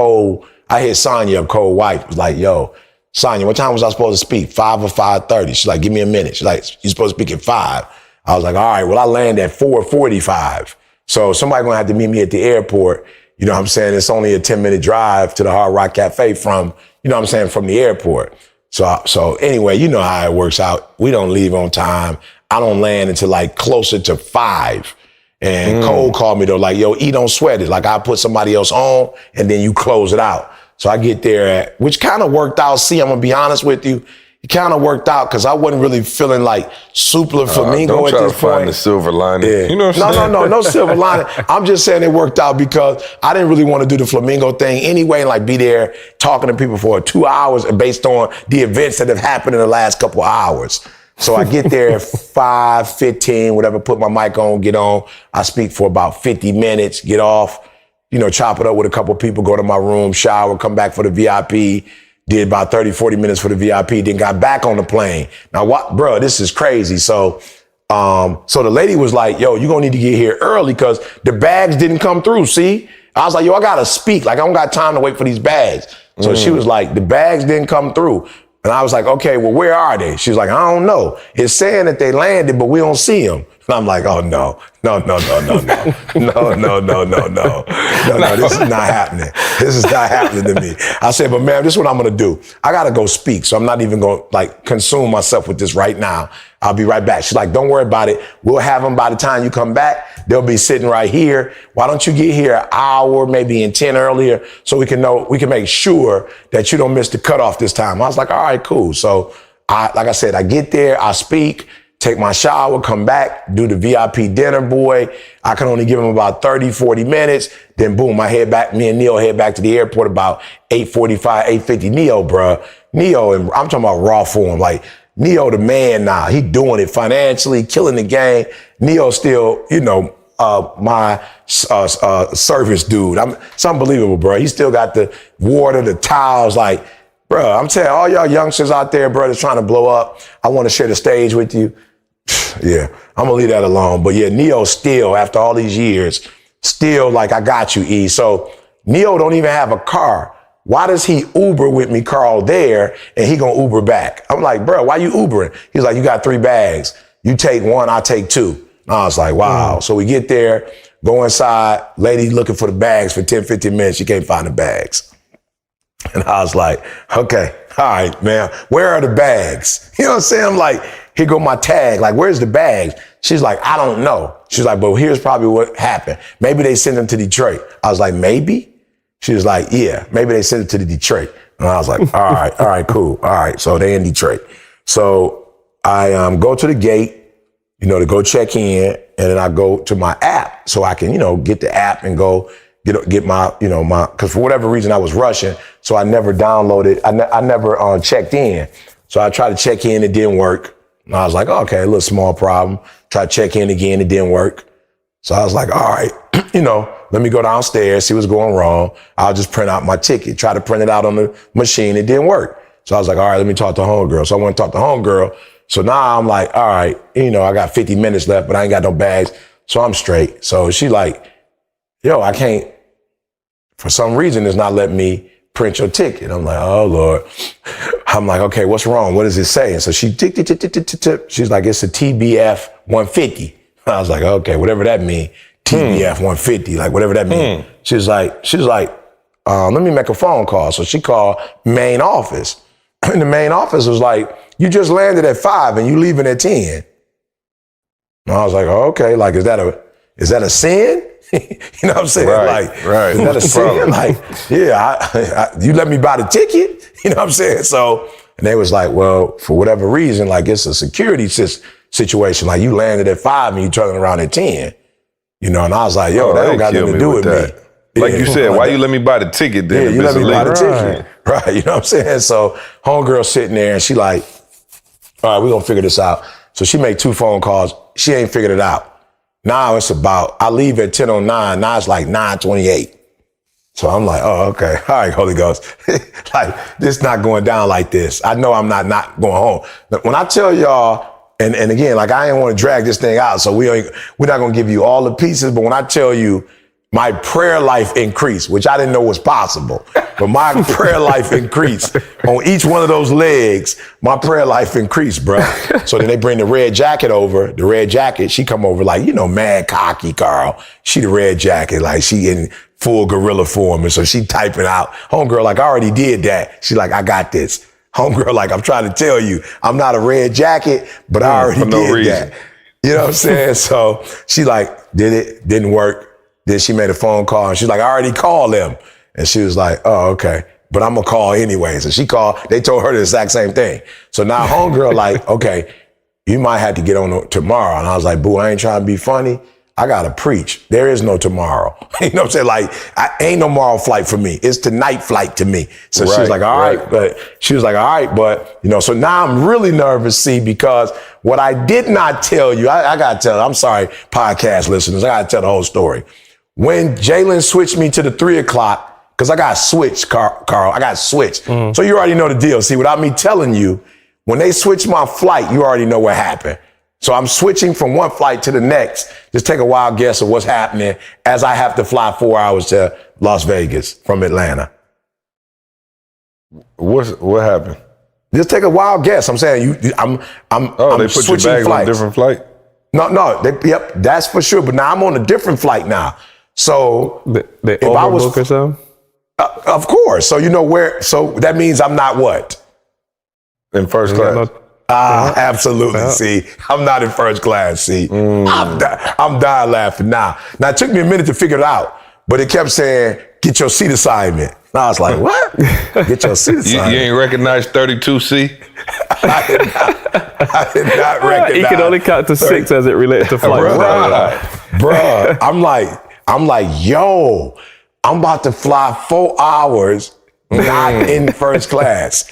Sonya up, Cole's wife. Was like, yo, Sonya, what time was I supposed to speak? 5 or 5:30? She's like, give me a minute. She's like, you're supposed to speak at 5. I was like, all right, well, I land at 4:45. So somebody gonna have to meet me at the airport. You know what I'm saying? It's only a 10-minute drive to the Hard Rock Cafe from the airport. So anyway, you know how it works out. We don't leave on time. I don't land until like closer to 5. And Cole called me though, like, yo, E, don't sweat it. Like I put somebody else on and then you close it out. So I get there which kind of worked out. See, I'm gonna be honest with you. It kind of worked out because I wasn't really feeling like super flamingo at this point. Don't try to find the silver lining. Yeah. You know what I'm saying? No silver lining. I'm just saying it worked out because I didn't really want to do the flamingo thing anyway and like be there talking to people for 2 hours based on the events that have happened in the last couple of hours. So I get there at 5:15, whatever, put my mic on, get on. I speak for about 50 minutes, get off, chop it up with a couple of people, go to my room, shower, come back for the VIP. Did about 30, 40 minutes for the VIP, then got back on the plane. Now, bro, this is crazy. So the lady was like, yo, you're going to need to get here early because the bags didn't come through, see? I was like, yo, I got to speak. Like, I don't got time to wait for these bags. So she was like, the bags didn't come through. And I was like, okay, well, where are they? She was like, I don't know. It's saying that they landed, but we don't see them. And I'm like, oh, no, this is not happening. This is not happening to me. I said, but ma'am, this is what I'm going to do. I got to go speak. So I'm not even going to consume myself with this right now. I'll be right back. She's like, don't worry about it. We'll have them by the time you come back. They'll be sitting right here. Why don't you get here an hour, maybe in 10 earlier so we can make sure that you don't miss the cutoff this time. I was like, all right, cool. So like I said, I get there, I speak, take my shower, come back, do the VIP dinner, boy. I can only give him about 30, 40 minutes. Then boom, me and Neo head back to the airport about 8:45, 8:50. Neo, and I'm talking about raw form. Like Neo, the man now, he doing it financially, killing the game. Neo still, my service dude. It's unbelievable, bro. He still got the water, the towels, like, bro, I'm telling all y'all youngsters out there, bro, that's trying to blow up. I want to share the stage with you. Yeah, I'm gonna leave that alone. But yeah, Neo still, after all these years, still like, I got you, E. So Neo don't even have a car. Why does he Uber with me, Carl, there, and he gonna Uber back? I'm like, bro, why you Ubering? He's like, you got 3 bags. You take 1, I take 2. And I was like, wow. So we get there, go inside, lady looking for the bags for 10, 15 minutes. She can't find the bags. And I was like, okay, all right, man, where are the bags? You know what I'm saying? I'm like, here go my tag. Like, where's the bags? She's like, I don't know. She's like, but here's probably what happened. Maybe they sent them to Detroit. I was like, maybe? She was like, yeah, maybe they sent it to the Detroit. And I was like, all right, cool. All right, so they in Detroit. So I go to the gate, to go check in, and then I go to my app so I can, get the app and go get my, because for whatever reason I was rushing, so I never downloaded, I never checked in. So I tried to check in, it didn't work. And I was like, okay, a little small problem. Try to check in again, it didn't work. So I was like, all right, let me go downstairs, see what's going wrong. I'll just print out my ticket, try to print it out on the machine, it didn't work. So I was like, all right, let me talk to homegirl. So I went and talked to homegirl. So now I'm like, all right, I got 50 minutes left, but I ain't got no bags. So I'm straight. So she like, yo, I can't, for some reason, it's not letting me print your ticket. I'm like, oh, Lord. I'm like, okay, what's wrong? What does it say? And so she she's like, it's a TBF 150. I was like, okay, whatever that means. TBF 150, like whatever that means. She was like, let me make a phone call. So she called main office. And the main office was like, you just landed at 5 and you leaving at 10. And I was like, oh, okay, like, is that a sin? You know what I'm saying? Right. Is that a sin? Like, yeah, you let me buy the ticket? You know what I'm saying? So, and they was like, well, for whatever reason, like it's a security situation. Like you landed at 5 and you turning around at 10. And I was like, yo, that don't got nothing to do with that. me. Like you said, why you let me buy the ticket then? Yeah, you let me buy the illegal? ticket. Right, you know what I'm saying? So homegirl sitting there and she like, all right, we're gonna figure this out. So she made 2 phone calls. She ain't figured it out. Now it's about, I leave at 10:09. Now it's like 9:28. So I'm like, oh, okay. All right, Holy Ghost. Like, this not going down like this. I know I'm not going home. But when I tell y'all, and again, like I ain't want to drag this thing out, so we're not going to give you all the pieces, but when I tell you my prayer life increased, which I didn't know was possible, but my prayer life increased on each one of those legs. My prayer life increased, bro. So then they bring the red jacket over. The red jacket, she come over like, mad cocky, Carl. She the red jacket, like she in full gorilla form. And so she typing out, homegirl, like I already did that. She like, I got this. Homegirl, like I'm trying to tell you, I'm not a red jacket, but I already did that. You know what I'm saying? So she like, did it, didn't work. Then she made a phone call and she's like, I already called them. And she was like, oh, okay. But I'm going to call anyway. So she called. They told her the exact same thing. So now homegirl like, okay, you might have to get on tomorrow. And I was like, boo, I ain't trying to be funny. I got to preach. There is no tomorrow. You know what I'm saying? Like, ain't no tomorrow flight for me. It's tonight flight to me. So she was like, all right. But she was like, all right. But, so now I'm really nervous, see, because what I did not tell you, I got to tell, I'm sorry, podcast listeners, I got to tell the whole story. When Jalen switched me to the 3 o'clock, because I got switched, Carl, I got switched. Mm-hmm. So you already know the deal. See, without me telling you, when they switched my flight, you already know what happened. So I'm switching from one flight to the next. Just take a wild guess of what's happening as I have to fly 4 hours to Las Vegas from Atlanta. What happened? Just take a wild guess. I'm saying I'm they put your bags on a different flight? No. Yep, that's for sure. But now I'm on a different flight now. So they overbook or something? Of course. So you know where? So that means I'm not what? In first class. Absolutely. See, I'm not in first class. See, I'm dying laughing now. Now it took me a minute to figure it out, but it kept saying, "Get your seat assignment." And I was like, "What? Get your seat assignment?" You ain't recognize 32C? I did not recognize. He can only count to 6 as it relates to flight. Bruh, I'm like, yo, I'm about to fly 4 hours. Not in first class.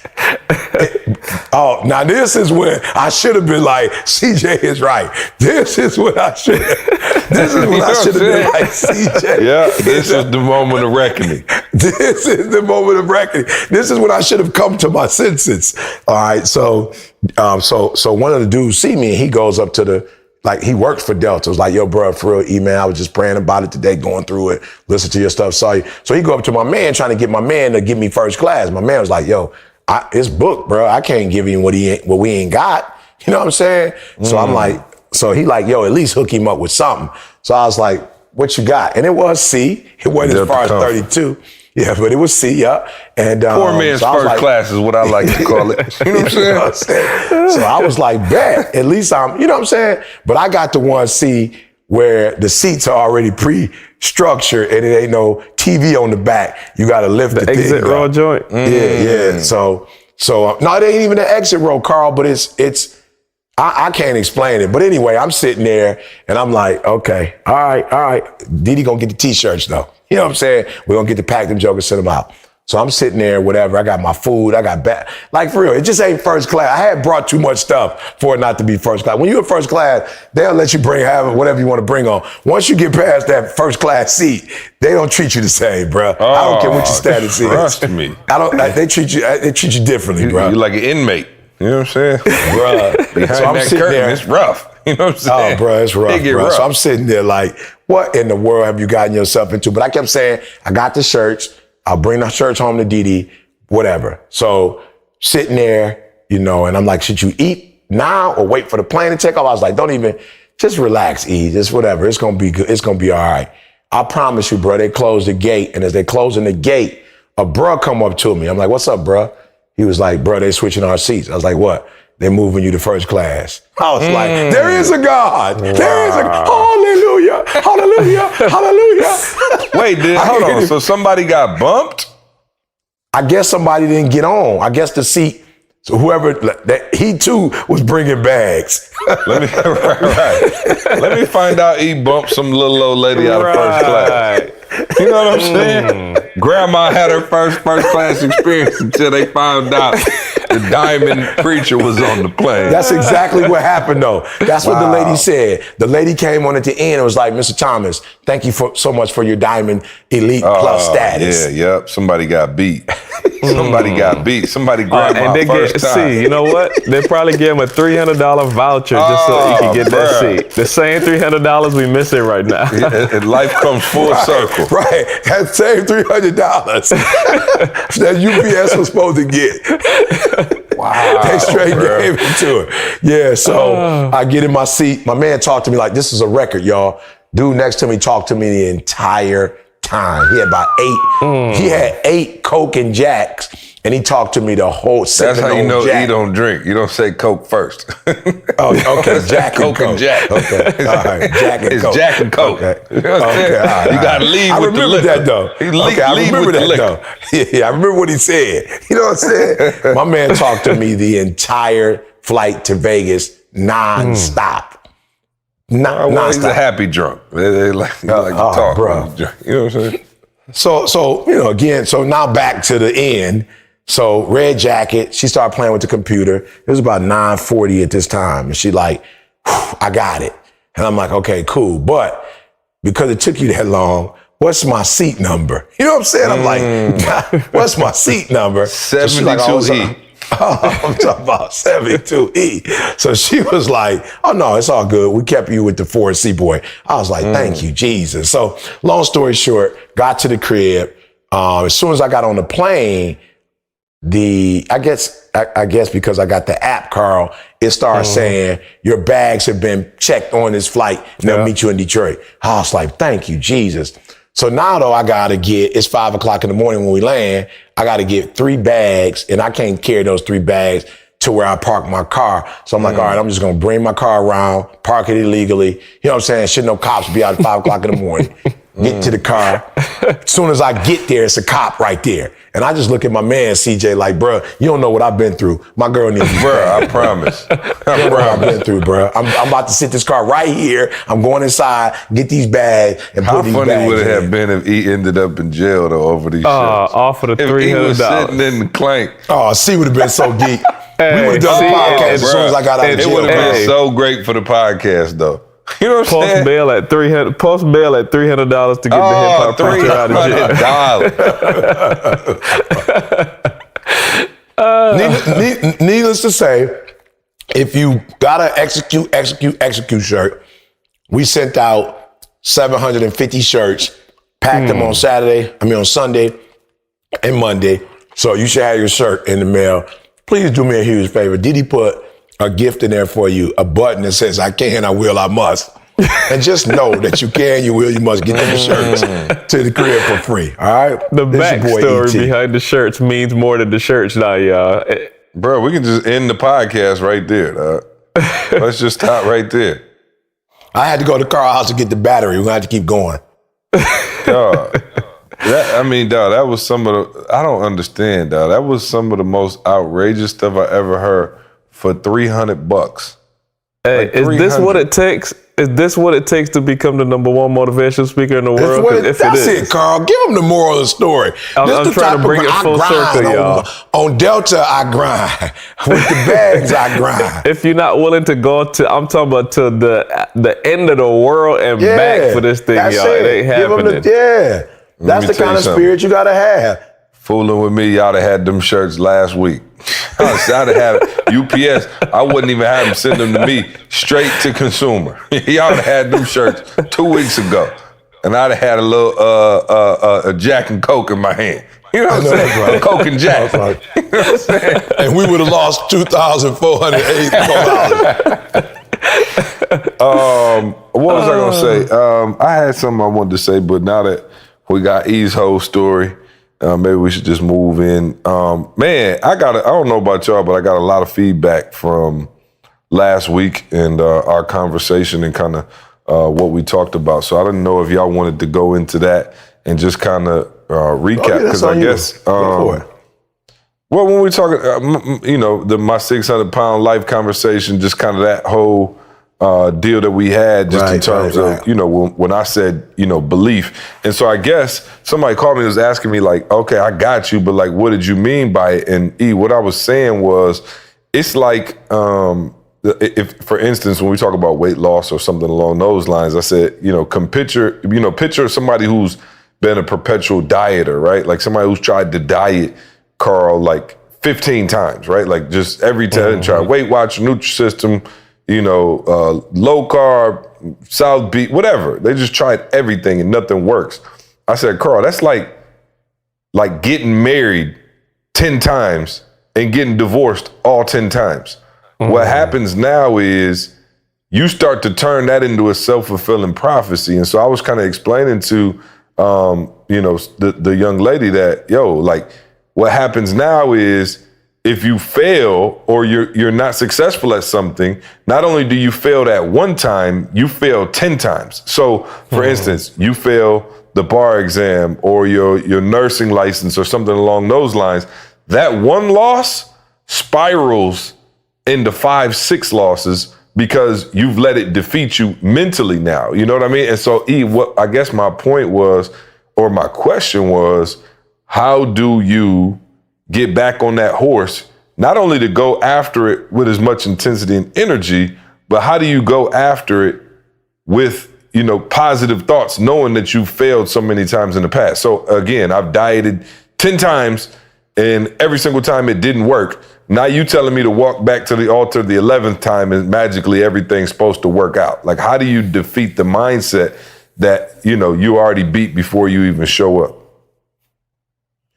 Now this is when I should have been like, CJ is right. This is when I should have been like, CJ. Yeah, this is the moment of reckoning. This is the moment of reckoning. This is when I should have come to my senses. All right, so one of the dudes see me and he goes up to he works for Delta. It was like, yo, bro, for real, man, I was just praying about it today, going through it, listen to your stuff, saw you. So he go up to my man, trying to get my man to give me first class. My man was like, yo, it's booked, bro. I can't give him what we ain't got. You know what I'm saying? So I'm like, so he like, yo, at least hook him up with something. So I was like, what you got? And it was C. It wasn't as far as 32. Yeah, but it was C, yeah. And poor man's first class is what I like to call it. You know what I'm saying? So I was like, bet, at least I'm, you know what I'm saying? But I got the 1C where the seats are already pre-structured and it ain't no TV on the back. You got to lift the thing exit row joint. Yeah. So no, it ain't even the exit row, Carl, but it's I can't explain it. But anyway, I'm sitting there and I'm like, okay, all right. Didi gonna get the t-shirts though. You know what I'm saying? We're gonna get the pack them jokers, send them out. So I'm sitting there, whatever. I got my food. I got back. Like, for real, it just ain't first class. I had brought too much stuff for it not to be first class. When you're in first class, they'll let you whatever you want to bring on. Once you get past that first class seat, they don't treat you the same, bro. I don't care what your status is. Trust me. They treat you differently, bro. You're like an inmate. You know what I'm saying? Bro. Behind So I'm that sitting curtain, there. it's rough. You know what I'm saying? Oh, bro, it's rough, It get bro. rough. So I'm sitting there like, what in the world have you gotten yourself into? But I kept saying, I got the shirts. I'll bring the shirts home to Didi, whatever. So sitting there, and I'm like, should you eat now or wait for the plane to take off? I was like, don't even, just relax, E. Just whatever. It's going to be good. It's going to be all right. I promise you, bro, they closed the gate. And as they closing the gate, a bro come up to me. I'm like, what's up, bro? He was like, bro, they switching our seats. I was like, what? They're moving you to first class. I was like, there is a God. Wow. There is a hallelujah, hallelujah, hallelujah. Wait, hold on. So somebody got bumped? I guess somebody didn't get on. I guess the seat, so he too was bringing bags. Let me find out he bumped some little old lady out of first class. You know what I'm saying? Grandma had her first class experience until they found out the diamond preacher was on the plane. That's exactly what happened, though. That's what the lady said. The lady came on at the end and was like, Mr. Thomas, thank you so much for your diamond elite plus status. Yeah, yep. Somebody got beat. Somebody got beat. Somebody grabbed and my they first time. See, you know what? They probably gave him a $300 voucher just so he could get that seat. The same $300 we missing right now. And life comes full circle. Right. That same $300 that UPS was supposed to get. Wow. They straight gave it to her. Yeah, so I get in my seat. My man talked to me like, this is a record, y'all. Dude next to me talked to me the entire time. He had about 8. He had 8 Coke and Jacks, and he talked to me the whole. That's how you know he don't drink. You don't say Coke first. Oh, okay. Jack and Coke and Jack. Okay. All right. Jack and It's Coke. Jack and Coke. Okay. You know what I'm saying? All right, You got to leave I with the liquor. remember that, though. I remember that, though. Yeah, I remember what he said. You know what I'm saying? My man talked to me the entire flight to Vegas nonstop. Well, he's a happy drunk. They like to talk. Bro. You know what I'm saying? So again, so now back to the end. So red jacket, she started playing with the computer. It was about 9:40 at this time. And she like, I got it. And I'm like, okay, cool. But because it took you that long, what's my seat number? You know what I'm saying? I'm like, what's my seat number? 72E. I'm talking about 72E. So she was like, oh no, it's all good. We kept you with the 4C boy. I was like, thank you, Jesus. So long story short, got to the crib. As soon as I got on the plane, I guess because I got the app, Carl, it started saying your bags have been checked on this flight and they'll meet you in Detroit. I was like, thank you, Jesus. So now though, it's 5:00 in the morning when we land. I got to get 3 bags and I can't carry those 3 bags to where I park my car. So I'm like, all right, I'm just going to bring my car around, park it illegally. You know what I'm saying? Should no cops be out at 5:00 in the morning. Get to the car. As soon as I get there, it's a cop right there. And I just look at my man, CJ, like, bro, you don't know what I've been through. My girl needs you. Bro, I promise. I've been through, bro. I'm about to sit this car right here. I'm going inside, get these bags, and How put these bags funny would it in. have been if he ended up in jail though over these shirts? Off of the $300. If he was sitting in the clank. Oh, C would have been so geek. We would have done C, a podcast as bro, soon as I got out of It jail. would have been Hey. so great for the podcast though. You know what I'm Post saying? bail at $300 to get the hip hop preacher out of jail. Needless to say, if you got an execute shirt, we sent out 750 shirts, packed them on Sunday and Monday. So you should have your shirt in the mail. Please do me a huge favor. Didi put a gift in there for you, a button that says, I can, I will, I must. And just know that you can, you will, you must get them shirts to the crib for free. All right? The This your boy backstory E.T. behind the shirts means more than the shirts now, y'all. Bro, we can just end the podcast right there, dog. Let's just stop right there. I had to go to Carl's house to get the battery. We're going to have to keep going. Dog. That was some of the, I don't understand, dog. That was some of the most outrageous stuff I ever heard for $300. Hey, Like is this 300. what it takes? Is this what it takes to become the number one motivational speaker in the world? 'Cause if That's it is, it, Carl. Give them the moral of the story. I'm This the trying to type bring of it I full grind circle, y'all. on Delta. I grind with the bags. I grind. if you're not willing to go to, I'm talking about to the end of the world and back for this thing, that's y'all. It ain't Give 'em happening. That's me the tell kind you of something. spirit you gotta have. Fooling with me, y'all have had them shirts last week. I'd have had UPS. I wouldn't even have them send them to me straight to consumer. Y'all have had them shirts 2 weeks ago, and I'd have had a little a Jack and Coke in my hand. You know what I'm saying? Right. Coke and Jack. That's right. You know what I'm saying? And we would have lost $2,484. What was I gonna say? I had something I wanted to say, but now that we got E's whole story, maybe we should just move in. Man, I don't know about y'all, but I got a lot of feedback from last week and our conversation and kind of what we talked about. So I didn't know if y'all wanted to go into that and just kind of recap, because I guess. Go for it. Well, when we talking, my 600-pound life conversation, just kind of that whole deal that we had, just in terms of, when I said, belief. And so I guess somebody called me and was asking me like, okay, I got you, but like, what did you mean by it? And what I was saying was, it's like, if, for instance, when we talk about weight loss or something along those lines, I said, picture somebody who's been a perpetual dieter, right? Like somebody who's tried to diet, Carl, like 15 times, right? Like just every time, try Weight Watcher, Nutrisystem, low carb, South Beach, whatever. They just tried everything and nothing works. I said, Carl, that's like getting married 10 times and getting divorced all 10 times. What happens now is you start to turn that into a self-fulfilling prophecy. And so I was kind of explaining to, the young lady that, what happens now is if you fail or you're not successful at something, not only do you fail that one time, you fail 10 times. So for instance, you fail the bar exam or your nursing license or something along those lines. That one loss spirals into 5-6 losses because you've let it defeat you mentally now. You know what I mean? And so what I guess my point was, or my question was, how do you get back on that horse, not only to go after it with as much intensity and energy, but how do you go after it with, positive thoughts, knowing that you failed so many times in the past? So again, I've dieted 10 times and every single time it didn't work. Now you telling me to walk back to the altar the 11th time and magically everything's supposed to work out. Like, how do you defeat the mindset that, you already beat before you even show up?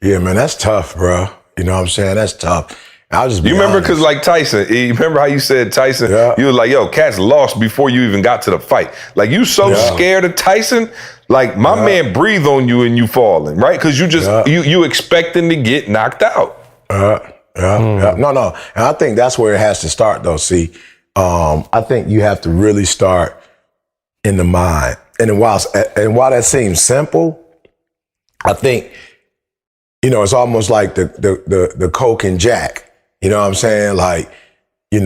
Yeah, man, that's tough, bro. You know what I'm saying? That's tough. I'll just be You remember, honest. because like Tyson, you remember how you said Tyson, Yeah. you were like, yo, Cat's lost before you even got to the fight. Like, you so scared of Tyson, like my man breathe on you and you falling, right? Because you just, you expecting to get knocked out. Yeah. No. And I think that's where it has to start though. See, I think you have to really start in the mind. And while that seems simple, I think, it's almost like the Coke and Jack. You know what I'm saying? Like, you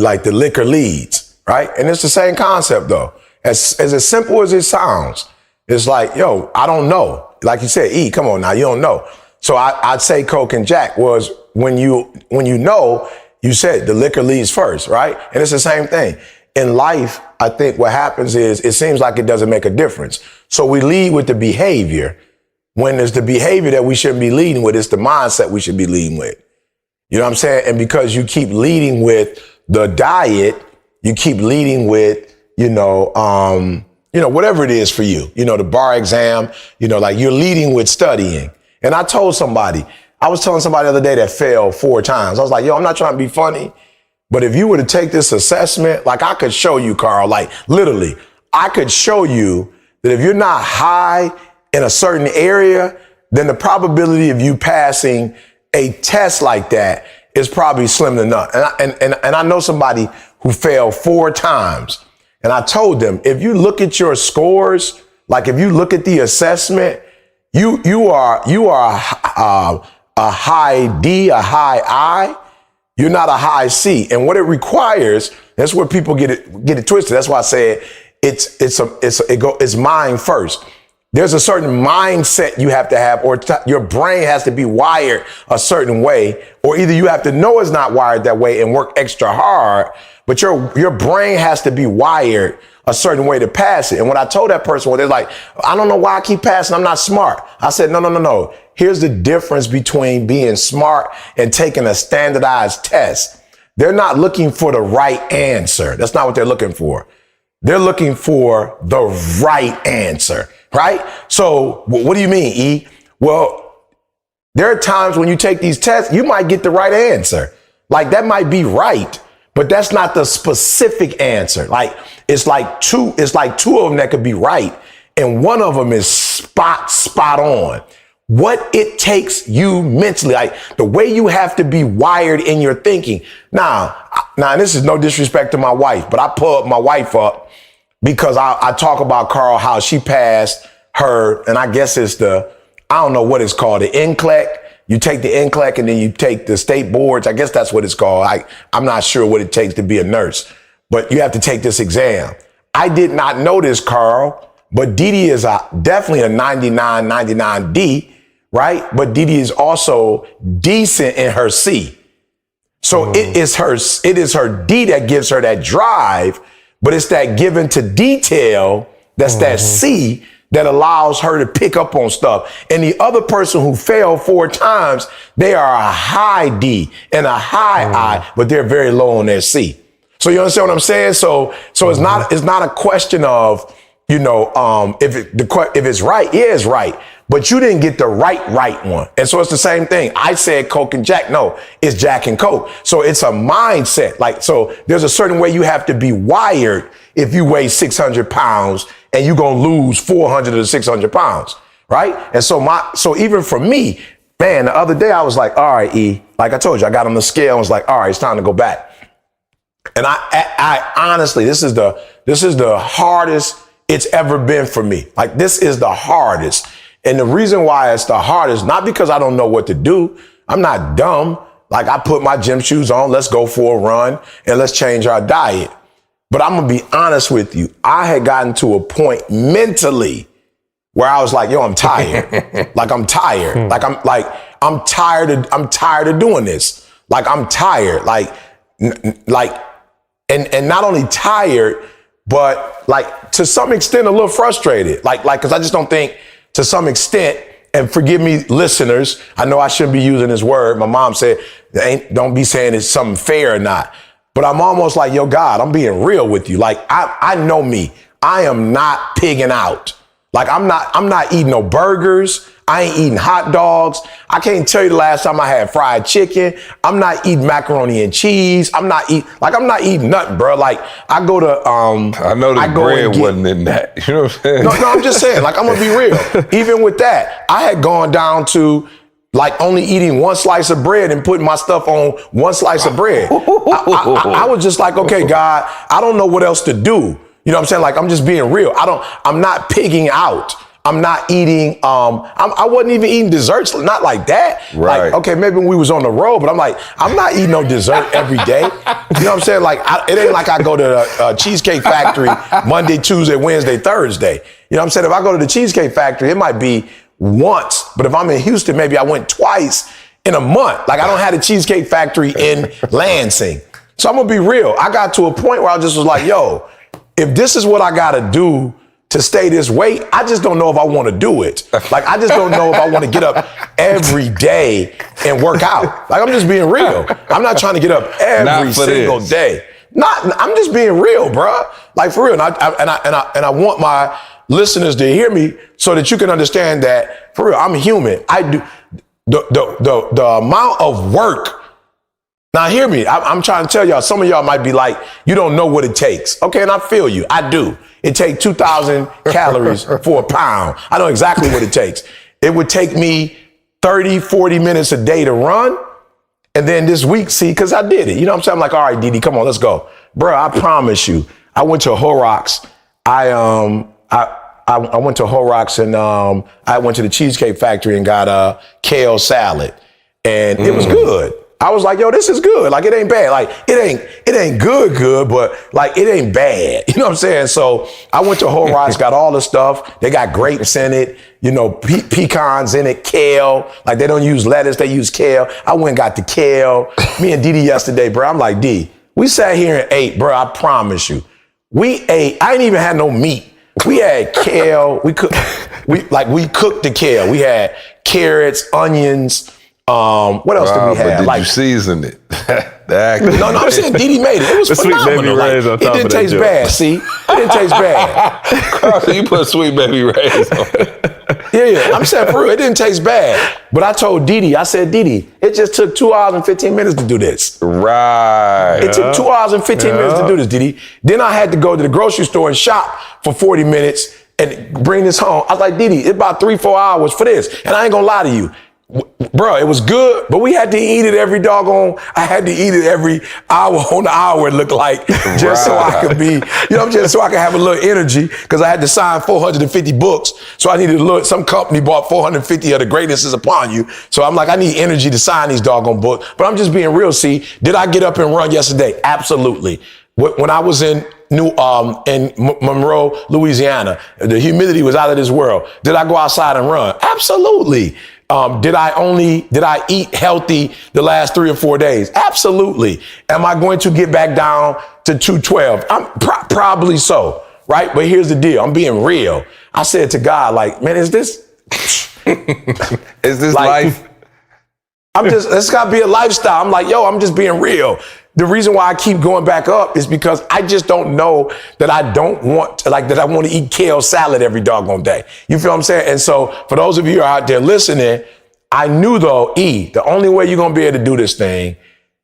like the liquor leads, right? And it's the same concept though. As simple as it sounds, it's like, yo, I don't know. Like you said, come on now, you don't know. So I'd say Coke and Jack was when you know, you said the liquor leads first, right? And it's the same thing. In life, I think what happens is it seems like it doesn't make a difference. So we lead with the behavior when there's the behavior that we shouldn't be leading with. It's the mindset we should be leading with. You know what I'm saying? And because you keep leading with the diet, you keep leading with, whatever it is for you, the bar exam, like you're leading with studying. And I was telling somebody the other day that failed 4 times. I was like, yo, I'm not trying to be funny, but if you were to take this assessment, like I could show you, Carl, like literally, I could show you that if you're not high in a certain area, then the probability of you passing a test like that is probably slim to none. And I know somebody who failed 4 times. And I told them, if you look at your scores, like if you look at the assessment, you are a high D, a high I, You're not a high C. And what it requires, that's where people get it twisted. That's why I said it's mind first. There's a certain mindset you have to have, or your brain has to be wired a certain way, or either you have to know it's not wired that way and work extra hard, but your brain has to be wired a certain way to pass it. And when I told that person, well, they're like, I don't know why I keep passing. I'm not smart. I said, no. Here's the difference between being smart and taking a standardized test. They're not looking for the right answer. That's not what they're looking for. They're looking for the right answer, right? So what do you mean, E? Well, there are times when you take these tests, you might get the right answer. Like that might be right, but that's not the specific answer. Like it's like two of them that could be right, and one of them is spot on. What it takes you mentally, like the way you have to be wired in your thinking. Now, this is no disrespect to my wife, but I pull my wife up because I talk about Carl, how she passed her, and I guess it's I don't know what it's called, the NCLEX. You take the NCLEX and then you take the state boards. I guess that's what it's called. I'm not sure what it takes to be a nurse, but you have to take this exam. I did not know this, Carl, but Dee Dee is definitely a 99 D, right? But Dee Dee is also decent in her C. So it is her D that gives her that drive, but it's that given to detail that's that C that allows her to pick up on stuff. And the other person who failed 4 times, they are a high D and a high I, but they're very low on their C. So you understand what I'm saying? So it's not a question of, if it's right, it is right, but you didn't get the right one. And so it's the same thing. I said Coke and Jack. No, it's Jack and Coke. So it's a mindset. Like, so there's a certain way you have to be wired if you weigh 600 pounds and you're going to lose 400 to 600 pounds. Right. And so even for me, man, the other day I was like, all right, E, like I told you, I got on the scale and was like, all right, it's time to go back. And I honestly, this is the hardest it's ever been for me. Like, this is the hardest. And the reason why it's the hardest, not because I don't know what to do. I'm not dumb. Like, I put my gym shoes on, let's go for a run and let's change our diet. But I'm going to be honest with you. I had gotten to a point mentally where I was like, yo, I'm tired. I'm tired. I'm tired of doing this. Like, I'm tired. And not only tired, but like to some extent a little frustrated. Cause I just don't think, to some extent, and forgive me, listeners, I know I shouldn't be using this word. My mom said, don't be saying it's something fair or not. But I'm almost like, yo, God, I'm being real with you. Like, I know me. I am not pigging out. Like, I'm not eating no burgers. I ain't eating hot dogs. I can't tell you the last time I had fried chicken. I'm not eating macaroni and cheese. I'm not eating nothing, bro. Like, I go to, I know the bread wasn't in that. You know what I'm saying? No, I'm just saying, like, I'm gonna be real. Even with that, I had gone down to like only eating one slice of bread and putting my stuff on one slice of bread. I was just like, okay, God, I don't know what else to do. You know what I'm saying? Like, I'm just being real. I'm not pigging out. I'm not eating, I wasn't even eating desserts, not like that. Right. Like, okay, maybe when we was on the road, but I'm like, I'm not eating no dessert every day. You know what I'm saying? Like, it ain't like I go to the Cheesecake Factory Monday, Tuesday, Wednesday, Thursday. You know what I'm saying? If I go to the Cheesecake Factory, it might be once, but if I'm in Houston, maybe I went twice in a month. Like, I don't have the Cheesecake Factory in Lansing. So I'm gonna be real. I got to a point where I just was like, yo, if this is what I gotta do to stay this weight, I just don't know if I want to do it. Like, I just don't know if I want to get up every day and work out. Like, I'm just being real. I'm not trying to get up every single day. I'm just being real, bro. Like, for real. And I want my listeners to hear me so that you can understand that, for real, I'm human. I do the amount of work. Now, hear me. I'm trying to tell y'all, some of y'all might be like, you don't know what it takes. Okay, and I feel you. I do. It takes 2,000 calories for a pound. I know exactly what it takes. It would take me 30, 40 minutes a day to run. And then this week, see, because I did it. You know what I'm saying? I'm like, all right, Dee Dee, come on, let's go. Bro, I promise you. I went to Horrocks. I went to Horrocks and I went to the Cheesecake Factory and got a kale salad. And it was good. I was like, yo, this is good. Like, it ain't bad. Like, it ain't good, but like, it ain't bad. You know what I'm saying? So I went to Whole Rice, got all the stuff. They got grapes in it, you know, pecans in it, kale. Like, they don't use lettuce, they use kale. I went and got the kale. Me and Didi yesterday, bro, I'm like, D, we sat here and ate, bro, I promise you. We ate, I ain't even had no meat. We had kale. We cooked the kale. We had carrots, onions. What else did we have? But did you season it? No, I'm saying Didi made it. It was phenomenal. Like, it didn't taste bad. See, it didn't taste bad. So you put Sweet Baby Ray's on it. Yeah. I'm saying for real, it didn't taste bad. But I told Didi, I said, Didi, it just took 2 hours and 15 minutes to do this. Right. It took 2 hours and 15 minutes to do this, Didi. Then I had to go to the grocery store and shop for 40 minutes and bring this home. I was like, Didi, it's about 3-4 hours for this. And I ain't gonna lie to you. Bro, it was good, but we had to eat it every doggone. I had to eat it every hour on the hour, it looked like, just so I could be, you know, just so I could have a little energy, because I had to sign 450 books. So I needed a little, some company bought 450 of The Greatness Is Upon You. So I'm like, I need energy to sign these doggone books. But I'm just being real, see. Did I get up and run yesterday? Absolutely. When I was in Monroe, Louisiana, the humidity was out of this world. Did I go outside and run? Absolutely. Did I eat healthy the last 3 or 4 days? Absolutely. Am I going to get back down to 212? I'm probably so, right? But here's the deal. I'm being real. I said to God, like, man, is this life? It's gotta be a lifestyle. I'm like, yo, I'm just being real. The reason why I keep going back up is because I just don't know that I don't want to, like, that I want to eat kale salad every doggone day. You feel what I'm saying? And so for those of you who are out there listening, I knew though, the only way you're going to be able to do this thing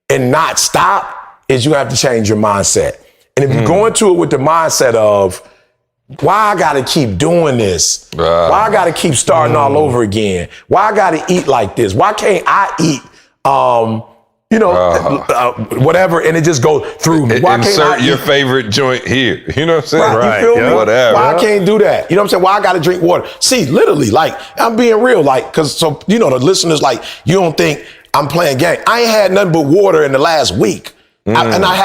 and not stop is you have to change your mindset. And if you go into it with the mindset of, why I got to keep doing this? Why I got to keep starting all over again? Why I got to eat like this? Why can't I eat, whatever, and it just go through me. Why insert your favorite joint here. You know what I'm saying? Right. You feel me? Whatever. Why I can't do that? You know what I'm saying? Why I got to drink water? See, literally, like, I'm being real, like, because, so, you know, the listeners, like, you don't think I'm playing game. I ain't had nothing but water in the last week. I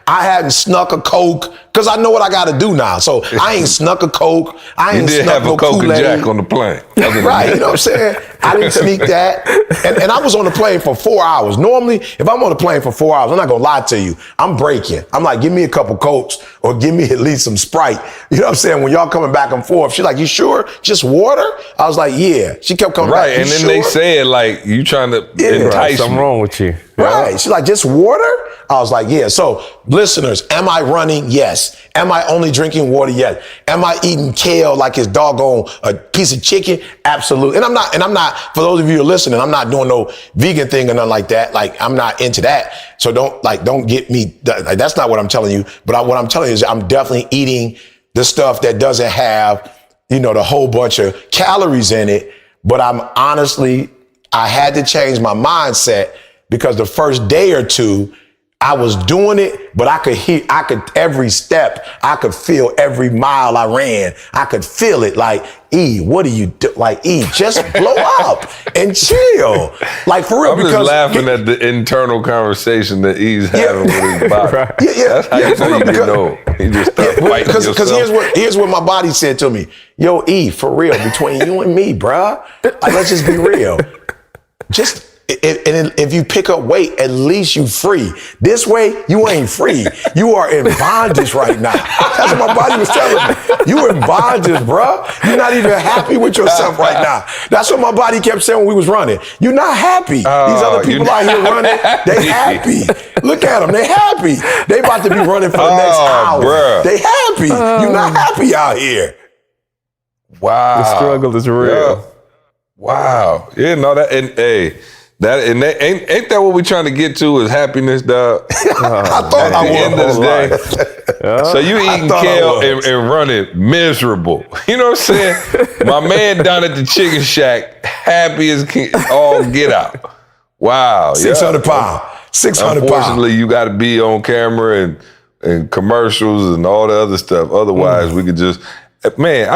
haven't snuck a Coke, because I know what I got to do now. So I ain't snuck a Coke. I ain't snuck no Kool-Aid. You did have a Coke and Jack on the plane. Right, you know what I'm saying? I didn't sneak that. And I was on the plane for 4 hours. Normally, if I'm on the plane for 4 hours, I'm not going to lie to you, I'm breaking. I'm like, give me a couple Cokes or give me at least some Sprite. You know what I'm saying? When y'all coming back and forth, she's like, you sure? Just water? I was like, yeah. She kept coming back. Right, and then they said, like, you trying to entice me. Something wrong with you. Right. She's like, just water? I was like, yeah. So listeners, am I running? Yes. Am I only drinking water? Yes. Am I eating kale like it's doggone a piece of chicken? Absolutely. And I'm not, for those of you who are listening, I'm not doing no vegan thing or nothing like that. Like, I'm not into that. So don't get me, that's not what I'm telling you. But what I'm telling you is I'm definitely eating the stuff that doesn't have, you know, the whole bunch of calories in it. But I had to change my mindset, because the first day or two, I was doing it, but I could every step, I could feel every mile I ran. I could feel it like, what do you do? Like, just blow up and chill. Like, for real. I'm just laughing at the internal conversation that E's having with his body. Right. That's how you know you get old. You just start fighting yourself. Because here's what my body said to me. Yo, for real, between you and me, bruh, like, let's just be real. And if you pick up weight, at least you free. This way, you ain't free. You are in bondage right now. That's what my body was telling me. You in bondage, bro. You're not even happy with yourself right now. That's what my body kept saying when we was running. You're not happy. These other people out here running, they happy. Look at them, they happy. They about to be running for the next hour. Bruh. They happy. You're not happy out here. Wow. The struggle is real. Yeah. Wow. Yeah, no, ain't that what we trying to get to, is happiness, dog? I thought At the end of the day. So you eating kale and running miserable. You know what I'm saying? My man down at the chicken shack, happy as all get out. Wow. 600 pounds. 600 pounds. Unfortunately, you got to be on camera and commercials and all the other stuff. Otherwise, we could just, man,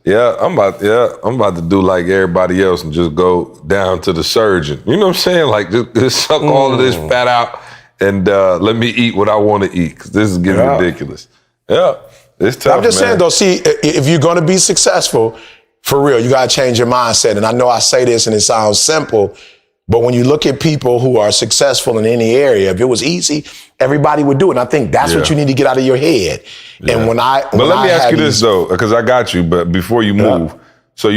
Yeah, I'm about to do like everybody else and just go down to the surgeon. You know what I'm saying? Like just suck all of this fat out and let me eat what I want to eat, because this is getting ridiculous. Yeah, it's tough. I'm just saying though, see, if you're going to be successful, for real, you got to change your mindset. And I know I say this and it sounds simple, but when you look at people who are successful in any area, if it was easy, everybody would do it. And I think that's what you need to get out of your head. Yeah. And let me ask you this though, because I got you. But before you move, so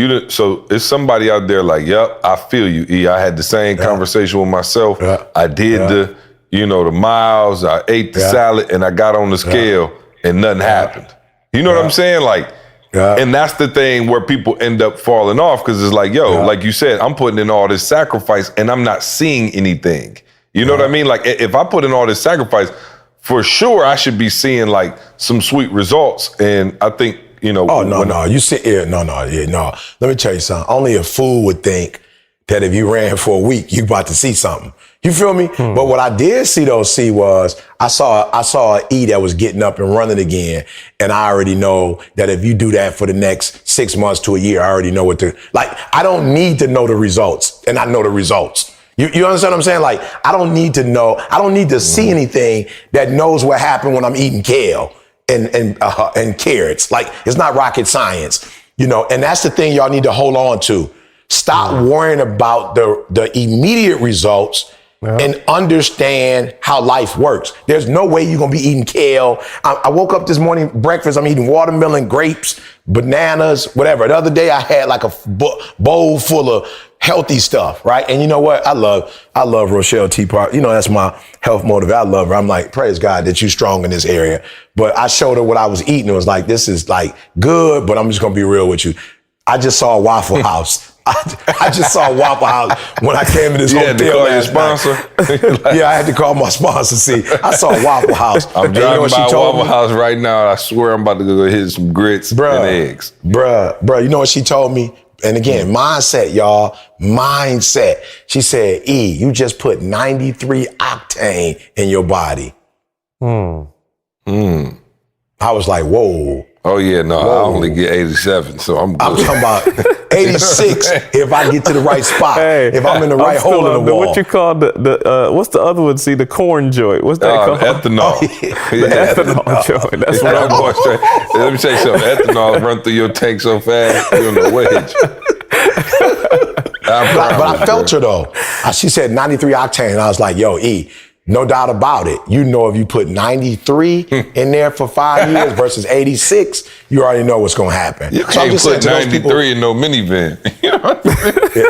it's somebody out there like, yep, I feel you, E. I had the same conversation with myself. I did the miles. I ate the salad, and I got on the scale, and nothing happened. You know what I'm saying? Like. And that's the thing where people end up falling off, because it's like, like you said, I'm putting in all this sacrifice and I'm not seeing anything. You know what I mean? Like if I put in all this sacrifice, for sure I should be seeing like some sweet results. And I think, You see, no. Let me tell you something. Only a fool would think that if you ran for a week, you about to see something. You feel me? But what I did see was I saw an E that was getting up and running again. And I already know that if you do that for the next 6 months to a year, I already know I don't need to know the results, and I know the results. You understand what I'm saying? Like, I don't need to see anything that knows what happened when I'm eating kale and carrots. Like, it's not rocket science, and that's the thing y'all need to hold on to. Stop worrying about the immediate results and understand how life works. There's no way you're going to be eating kale. I woke up this morning, breakfast, I'm eating watermelon, grapes, bananas, whatever. The other day I had like a bowl full of healthy stuff, right? And you know what? I love Rochelle T. Park. That's my health motive. I love her. I'm like, praise God that you're strong in this area. But I showed her what I was eating. It was like, this is like good, but I'm just going to be real with you. I just saw a Waffle House. I just saw Waffle House when I came to this hotel. You had to call your sponsor? Yeah, I had to call my sponsor. See, I saw Waffle House. I'm driving by Waffle House right now, and I swear I'm about to go hit some grits and eggs. Bruh, you know what she told me? And again, mindset, y'all. Mindset. She said, E, you just put 93 octane in your body. I was like, whoa. Oh, yeah, no, I only get 87, so I'm good. I'm talking about 86 if I get to the right spot, if I'm in the right hole in the wall. What you call what's the other one? See, the corn joint. What's that called? Ethanol. The ethanol joint. That's what I'm going straight. Let me tell you something. Ethanol run through your tank so fast, you're on the wedge. But I felt her, though. She said 93 octane, and I was like, yo, E, no doubt about it. If you put 93 in there for 5 years versus 86, you already know what's going to happen. You can't put 93 in no minivan. You know what I mean?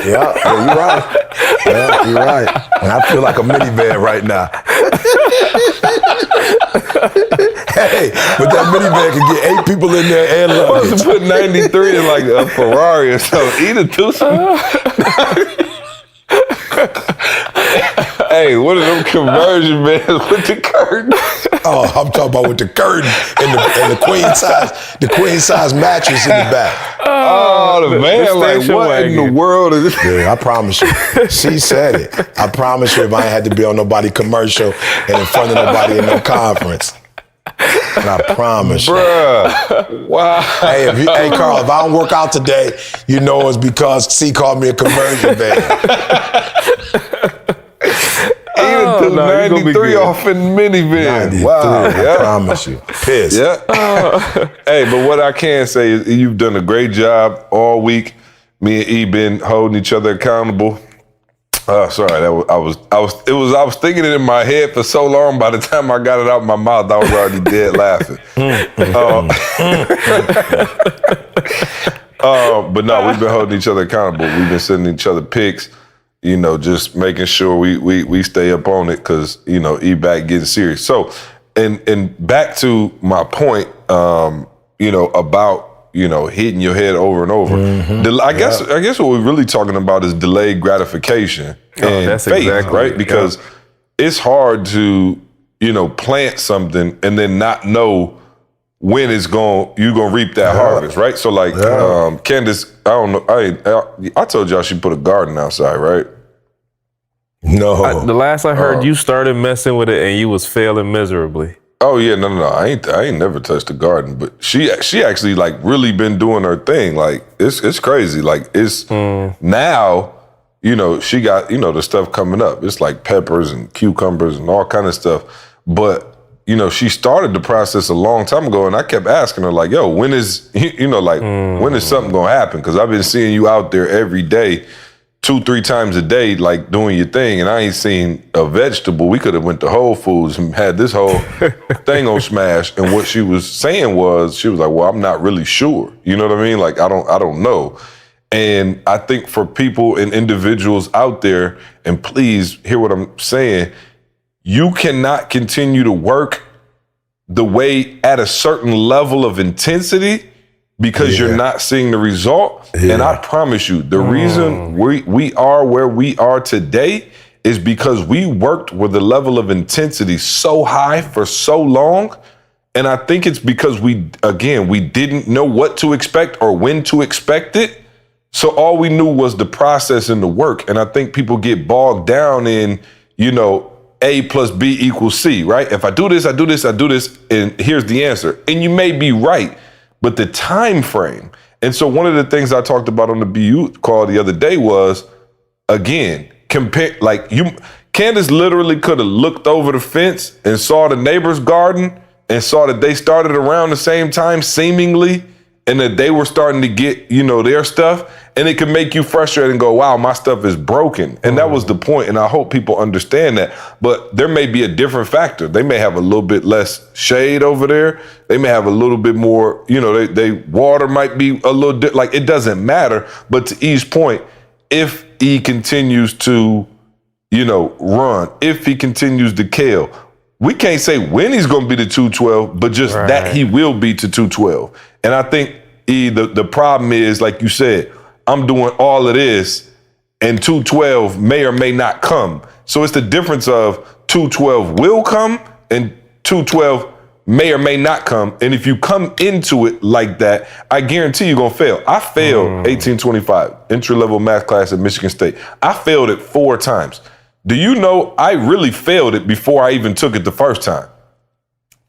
Yeah, you're right. Yeah, you're right. And I feel like a minivan right now. Hey, but that minivan can get 8 people in there and luggage. Supposed to put 93 in like a Ferrari or something. Either do something. Hey, one of them conversion vans with the curtain. Oh, I'm talking about with the curtain and the queen size mattress in the back. Oh, the van, like what in the world is this? Yeah, I promise you. She said it. I promise you, if I ain't had to be on nobody commercial and in front of nobody in no conference. And I promise you. Bruh. Wow. Hey, Carl, if I don't work out today, you know it's because C called me a conversion van. Even 93 off in minivan. 93, wow. I promise you. Pissed. Yeah. Hey, but what I can say is you've done a great job all week. Me and E been holding each other accountable. Sorry, I was thinking it in my head for so long. By the time I got it out of my mouth, I was already dead laughing. But no, we've been holding each other accountable. We've been sending each other pics. Just making sure we stay up on it, because E back getting serious. So, and back to my point, about hitting your head over and over. I guess what we're really talking about is delayed gratification and that's faith, exactly right? it. Because it's hard to plant something and then not know when you're gonna reap that harvest, right? So like Candace, I don't know. I told y'all she put a garden outside, right? No. The last I heard, you started messing with it and you was failing miserably. Oh yeah, no. I ain't never touched the garden, but she actually like really been doing her thing. Like it's crazy. Like it's now, you know, she got, you know, the stuff coming up. It's like peppers and cucumbers and all kind of stuff. But you know, she started the process a long time ago, and I kept asking her like, "Yo, when is when is something gonna happen?" Because I've been seeing you out there every day, 2-3 times a day, like doing your thing, and I ain't seen a vegetable. We could have went to Whole Foods and had this whole thing on smash. And what she was saying was, she was like, "Well, I'm not really sure." You know what I mean? Like I don't know. And I think for people and individuals out there, and please hear what I'm saying, you cannot continue to work the way at a certain level of intensity because you're not seeing the result. And I promise you, the reason we are where we are today is because we worked with a level of intensity so high for so long. And I think it's because we didn't know what to expect or when to expect it. So all we knew was the process and the work. And I think people get bogged down in, you know, A plus B equals C, right? If I do this, I do this, I do this, and here's the answer. And you may be right, but the time frame. And so one of the things I talked about on the BU call the other day was, again, Candace literally could have looked over the fence and saw the neighbor's garden and saw that they started around the same time, seemingly, and that they were starting to get, you know, their stuff. And it can make you frustrated and go, wow, my stuff is broken. And that was the point. And I hope people understand that. But there may be a different factor. They may have a little bit less shade over there. They may have a little bit more, you know, they water might be a little bit, like it doesn't matter. But to E's point, if E continues to, you know, run, if he continues to kill, we can't say when he's going to be to 212, but just that he will be to 212. And I think, E, the problem is, like you said, I'm doing all of this and 212 may or may not come. So it's the difference of 212 will come and 212 may or may not come. And if you come into it like that, I guarantee you're going to fail. I failed 1825, entry-level math class at Michigan State. I failed it 4 times. Do you know I really failed it before I even took it the first time?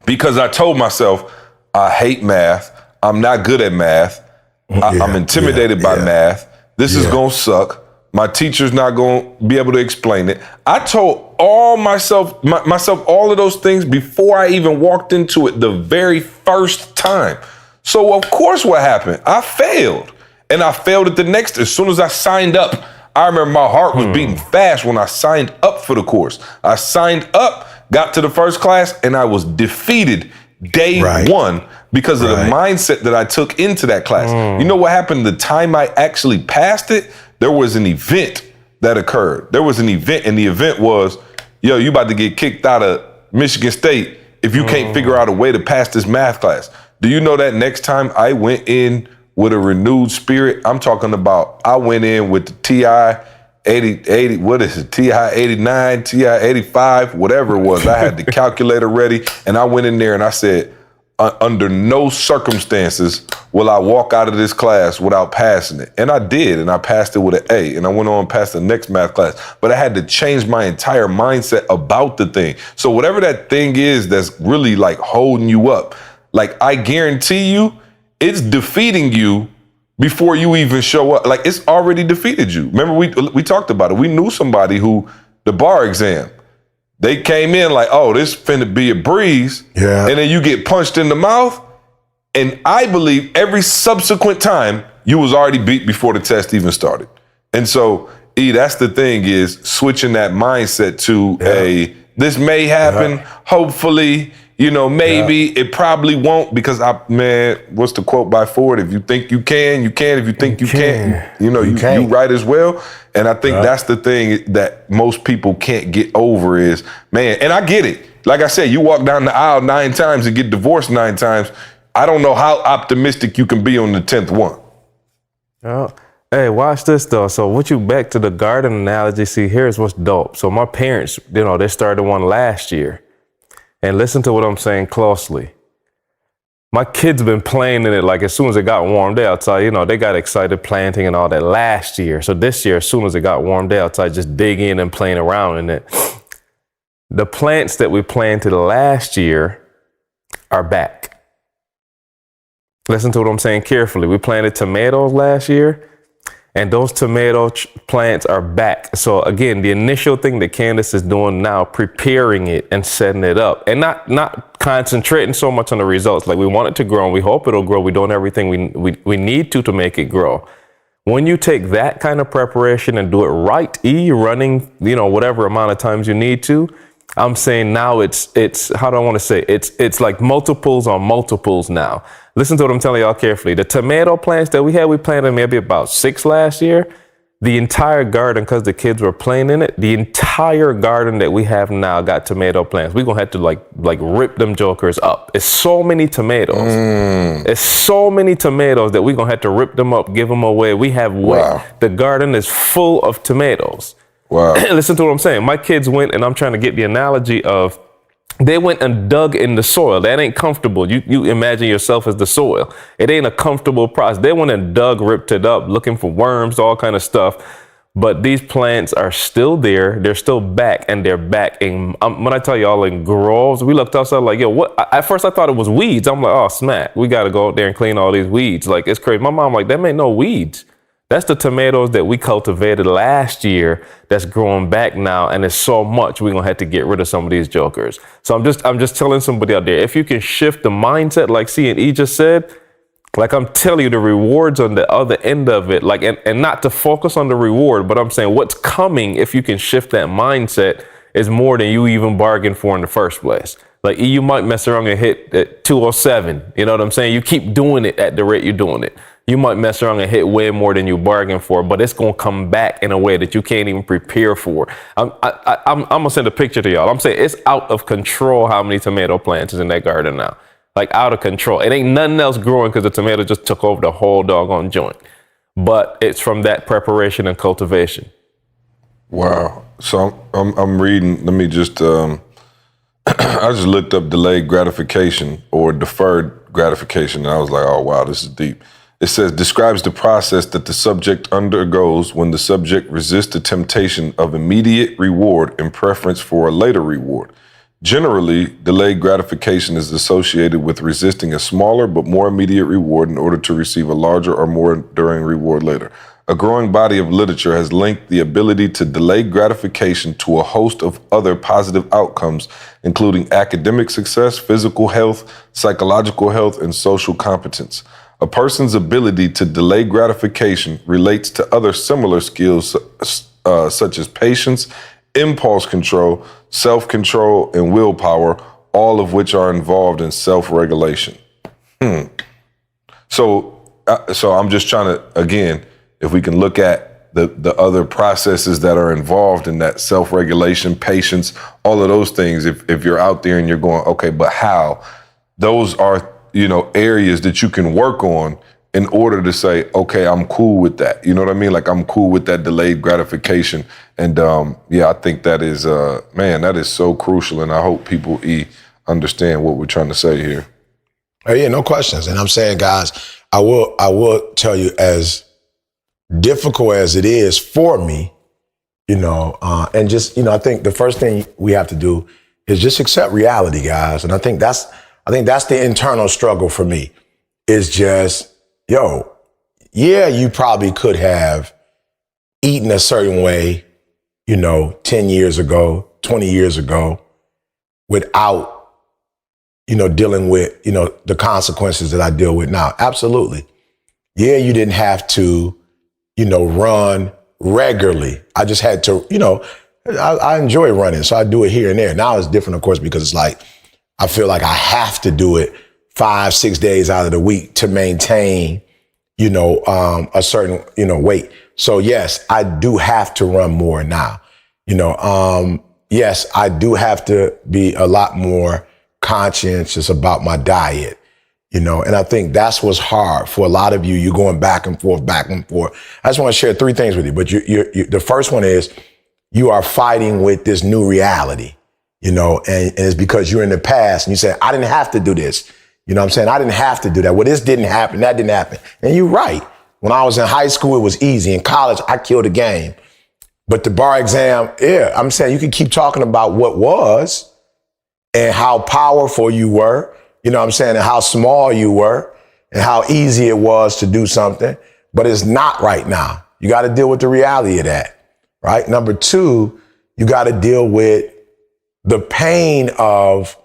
Because I told myself, I hate math. I'm not good at math. I'm intimidated by math. This is going to suck. My teacher's not going to be able to explain it. I told myself all of those things before I even walked into it the very first time. So of course what happened? I failed. And I failed at the next. As soon as I signed up, I remember my heart was beating fast when I signed up for the course. I signed up, got to the first class, and I was defeated day one because of the mindset that I took into that class. You know what happened the time I actually passed it? There was an event that occurred. There was an event, and the event was, yo, you about to get kicked out of Michigan State if you can't figure out a way to pass this math class. Do you know that next time I went in with a renewed spirit? I'm talking about I went in with the TI 80, what is it? TI 89, TI 85, whatever it was. I had the calculator ready, and I went in there and I said, under no circumstances will I walk out of this class without passing it. And I did, and I passed it with an A, and I went on past the next math class. But I had to change my entire mindset about the thing. So whatever that thing is that's really like holding you up, like I guarantee you, it's defeating you before you even show up. Like it's already defeated you. Remember we talked about it. We knew somebody who, the bar exam, they came in like, oh, this finna be a breeze. Yeah. And then you get punched in the mouth. And I believe every subsequent time you was already beat before the test even started. And so, E, that's the thing, is switching that mindset to this may happen, hopefully, you know, maybe it probably won't, because what's the quote by Ford? If you think you can, you can. If you think you can't, you right as well. And I think that's the thing that most people can't get over is, man, and I get it. Like I said, you walk down the aisle 9 times and get divorced 9 times. I don't know how optimistic you can be on the 10th one. Oh, hey, watch this though. So what you back to the garden analogy, see, here's what's dope. So my parents, you know, they started one last year. And listen to what I'm saying closely. My kids been playing in it like as soon as it got warmed outside, you know, they got excited planting and all that last year. So this year, as soon as it got warmed outside, just dig in and playing around in it. The plants that we planted last year, are back. Listen to what I'm saying carefully. We planted tomatoes last year, and those tomato plants are back. So again, the initial thing that Candace is doing now, preparing it and setting it up, and not concentrating so much on the results. Like, we want it to grow and we hope it'll grow. We're doing everything we need to make it grow. When you take that kind of preparation and do it right, running, whatever amount of times you need to, I'm saying now it's how do I want to say it? It's like multiples on multiples now. Listen to what I'm telling y'all carefully. The tomato plants that we planted maybe about 6 last year. The entire garden, because the kids were playing in it, the entire garden that we have now got tomato plants. We're going to have to like rip them jokers up. It's so many tomatoes. It's so many tomatoes that we're going to have to rip them up, give them away. We have Wow. The garden is full of tomatoes. Wow. Listen to what I'm saying. My kids went, and I'm trying to get the analogy of, they went and dug in the soil. That ain't comfortable. You imagine yourself as the soil. It ain't a comfortable process. They went and dug, ripped it up, looking for worms, all kind of stuff. But these plants are still there. They're still back, and they're back. And when I tell y'all in groves, we looked outside like, yo, what? At first I thought it was weeds. I'm like, oh, smack. We got to go out there and clean all these weeds. Like, it's crazy. My mom like, that ain't no weeds. That's the tomatoes that we cultivated last year that's growing back now, and it's so much we're gonna have to get rid of some of these jokers. So I'm just telling somebody out there, if you can shift the mindset, like C&E just said, like, I'm telling you, the rewards on the other end of it, like, and not to focus on the reward, but I'm saying what's coming if you can shift that mindset is more than you even bargained for in the first place. Like, you might mess around and hit at 207. You know what I'm saying? You keep doing it at the rate you're doing it. You might mess around and hit way more than you bargained for, but it's going to come back in a way that you can't even prepare for. I'm going to send a picture to y'all. I'm saying it's out of control how many tomato plants is in that garden now. Like, out of control. It ain't nothing else growing because the tomato just took over the whole doggone joint. But it's from that preparation and cultivation. Wow. So I'm reading. Let me just. I just looked up delayed gratification or deferred gratification, and I was like, oh wow, this is deep. It says describes the process that the subject undergoes when the subject resists the temptation of immediate reward in preference for a later reward. Generally, delayed gratification is associated with resisting a smaller but more immediate reward in order to receive a larger or more enduring reward later. A growing body of literature has linked the ability to delay gratification to a host of other positive outcomes, including academic success, physical health, psychological health, and social competence. A person's ability to delay gratification relates to other similar skills such as patience, impulse control, self-control, and willpower, all of which are involved in self-regulation. So I'm just trying to, again, if we can look at the other processes that are involved in that self-regulation, patience, all of those things, if you're out there and you're going, okay, but how? Those are, areas that you can work on in order to say, okay, I'm cool with that. You know what I mean? Like, I'm cool with that delayed gratification. And I think that is, that is so crucial. And I hope people understand what we're trying to say here. Oh, yeah, no questions. And I'm saying, guys, I will tell you, as difficult as it is for me, and just, I think the first thing we have to do is just accept reality, guys. And I think that's the internal struggle for me, is just, you probably could have eaten a certain way, 10 years ago, 20 years ago, without, dealing with, the consequences that I deal with now. Absolutely. Yeah, you didn't have to, run regularly. I just had to, I enjoy running, so I do it here and there. Now it's different, of course, because it's like, I feel like I have to do it 5-6 days out of the week to maintain, a certain, weight. So yes, I do have to run more now. Yes, I do have to be a lot more conscientious about my diet, and I think that's what's hard for a lot of you. You're going back and forth. I just want to share 3 things with you. But the first one is you are fighting with this new reality, and it's because you're in the past and you say, I didn't have to do this. You know what I'm saying? I didn't have to do that. Well, this didn't happen. That didn't happen. And you're right. When I was in high school, it was easy. In college, I killed a game. But the bar exam, I'm saying you can keep talking about what was and how powerful you were you know what I'm saying, and how small you were and how easy it was to do something, but it's not right now. You got to deal with the reality of that, right? Number two, you got to deal with the pain of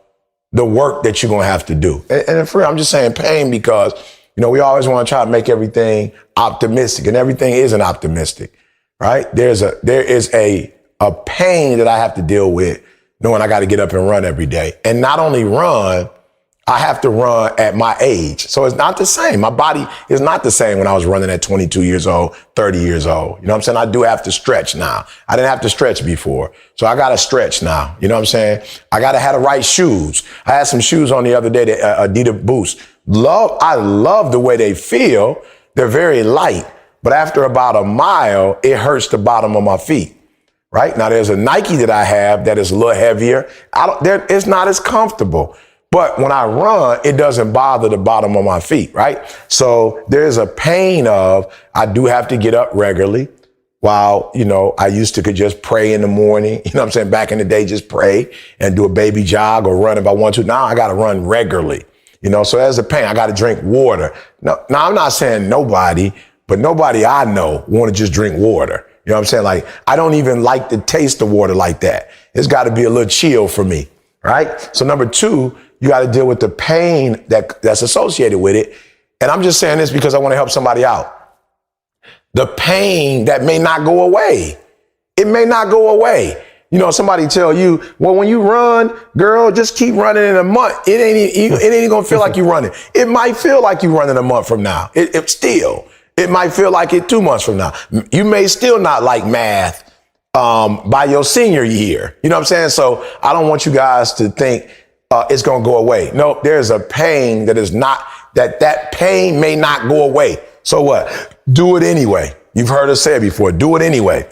the work that you're going to have to do. And for real, I'm just saying pain because, you know, we always want to try to make everything optimistic, and everything isn't optimistic, right? There is a pain that I have to deal with knowing I got to get up and run every day. And not only run, I have to run at my age. So it's not the same. My body is not the same when I was running at 22 years old, 30 years old. You know what I'm saying? I do have to stretch now. I didn't have to stretch before. So I got to stretch now. You know what I'm saying? I got to have the right shoes. I had some shoes on the other day, the Adidas Boost. I love the way they feel. They're very light. But after about a mile, it hurts the bottom of my feet. Right? Now there's a Nike that I have that is a little heavier. It's not as comfortable. But when I run, it doesn't bother the bottom of my feet, right? So there's a pain of, I do have to get up regularly while, you know, I used to could just pray in the morning. You know what I'm saying? Back in the day, just pray and do a baby jog or run if I want to. Now I got to run regularly, you know, so there's a pain. I got to drink water. Now I'm not saying nobody, but nobody I know want to just drink water. You know what I'm saying? Like, I don't even like the taste of water like that. It's got to be a little chill for me, right? So number two, you got to deal with the pain that's associated with it. And I'm just saying this because I want to help somebody out. The pain that may not go away. It may not go away. You know, somebody tell you, well, when you run, girl, just keep running in a month. It ain't going to feel like you're running. It might feel like you're running a month from now. It might feel like it 2 months from now. You may still not like math by your senior year. You know what I'm saying? So I don't want you guys to think it's going to go away. No, there's a pain that pain may not go away. So what? Do it anyway. You've heard us say it before. Do it anyway.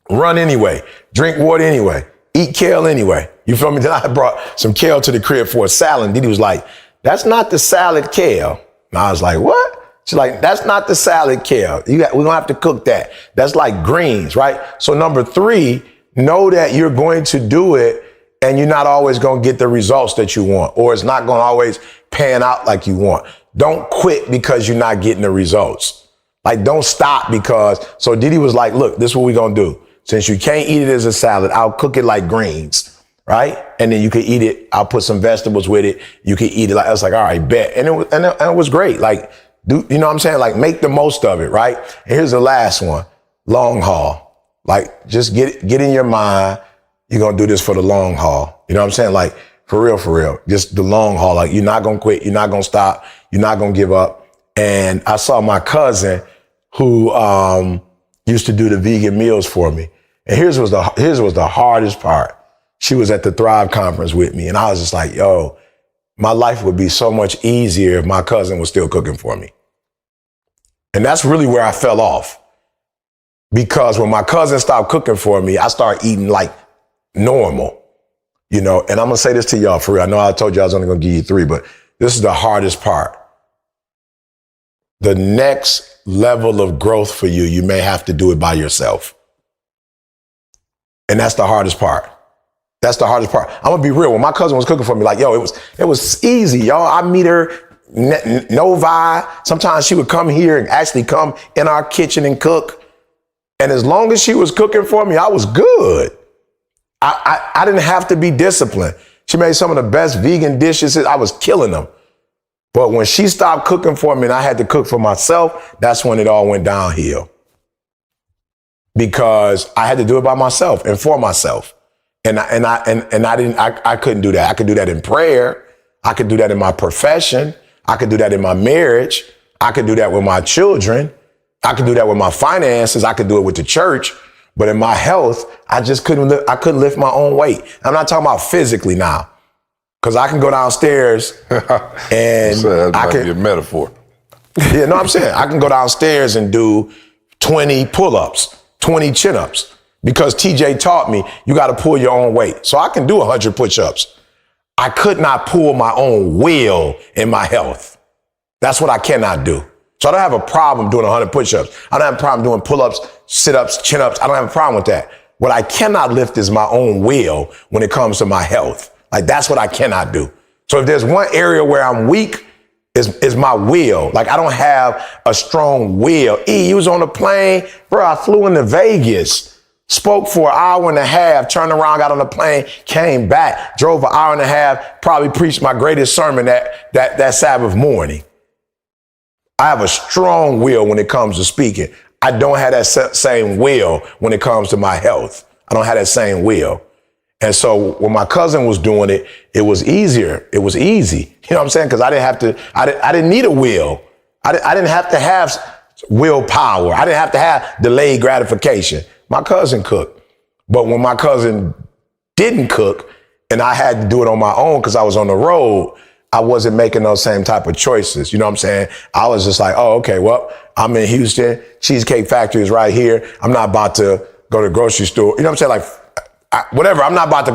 Run anyway. Drink water anyway. Eat kale anyway. You feel me? Then I brought some kale to the crib for a salad. And Didi was like, that's not the salad kale. And I was like, what? She's like, that's not the salad kale. We're going to have to cook that. That's like greens, right? So number three, know that you're going to do it and you're not always going to get the results that you want, or it's not going to always pan out like you want. Don't quit because you're not getting the results. Like, don't stop so Didi was like, look, this is what we're going to do. Since you can't eat it as a salad, I'll cook it like greens, right? And then you can eat it. I'll put some vegetables with it. You can eat it like, I was like, all right, bet. And it was great. Like, you know what I'm saying? Like, make the most of it, right? And here's the last one, long haul. Like, just get in your mind, you're going to do this for the long haul. You know what I'm saying? Like, for real. Just the long haul. Like, you're not going to quit. You're not going to stop. You're not going to give up. And I saw my cousin who used to do the vegan meals for me. And here's was the hardest part. She was at the Thrive conference with me. And I was just like, yo, my life would be so much easier if my cousin was still cooking for me. And that's really where I fell off. Because when my cousin stopped cooking for me, I started eating like normal, you know. And I'm going to say this to y'all for real. I know I told you I was only going to give you 3, but this is the hardest part. The next level of growth for you, you may have to do it by yourself. And that's the hardest part. That's the hardest part. I'm gonna be real. When my cousin was cooking for me, like, yo, it was easy, y'all. I meet her, Novi. Sometimes she would come here and actually come in our kitchen and cook. And as long as she was cooking for me, I was good. I didn't have to be disciplined. She made some of the best vegan dishes. I was killing them. But when she stopped cooking for me and I had to cook for myself, that's when it all went downhill. Because I had to do it by myself and for myself. And I couldn't do that. I could do that in prayer. I could do that in my profession. I could do that in my marriage. I could do that with my children. I could do that with my finances. I could do it with the church. But in my health, I just couldn't lift my own weight. I'm not talking about physically now. Because I can go downstairs and that might be a metaphor. Yeah, no, I'm saying I can go downstairs and do 20 pull-ups, 20 chin-ups. Because TJ taught me you got to pull your own weight. So I can do 100 push-ups. I could not pull my own will in my health. That's what I cannot do. So I don't have a problem doing 100 push-ups. I don't have a problem doing pull-ups, sit-ups, chin-ups. I don't have a problem with that. What I cannot lift is my own will when it comes to my health. Like, that's what I cannot do. So if there's one area where I'm weak, is my will. Like I don't have a strong will. You was on a plane, bro. I flew into Vegas, spoke for an hour and a half, turned around, got on the plane, came back, drove an hour and a half, probably preached my greatest sermon that Sabbath morning. I have a strong will when it comes to speaking. I don't have that same will when it comes to my health. I don't have that same will. And so when my cousin was doing it, it was easier. It was easy. You know what I'm saying? Because I didn't have to, I didn't need a will. I didn't have to have willpower. I didn't have to have delayed gratification. My cousin cooked. But when my cousin didn't cook and I had to do it on my own because I was on the road, I wasn't making those same type of choices. You know what I'm saying? I was just like, oh, okay, well, I'm in Houston. Cheesecake Factory is right here. I'm not about to go to the grocery store. You know what I'm saying? Like, whatever. I'm not about to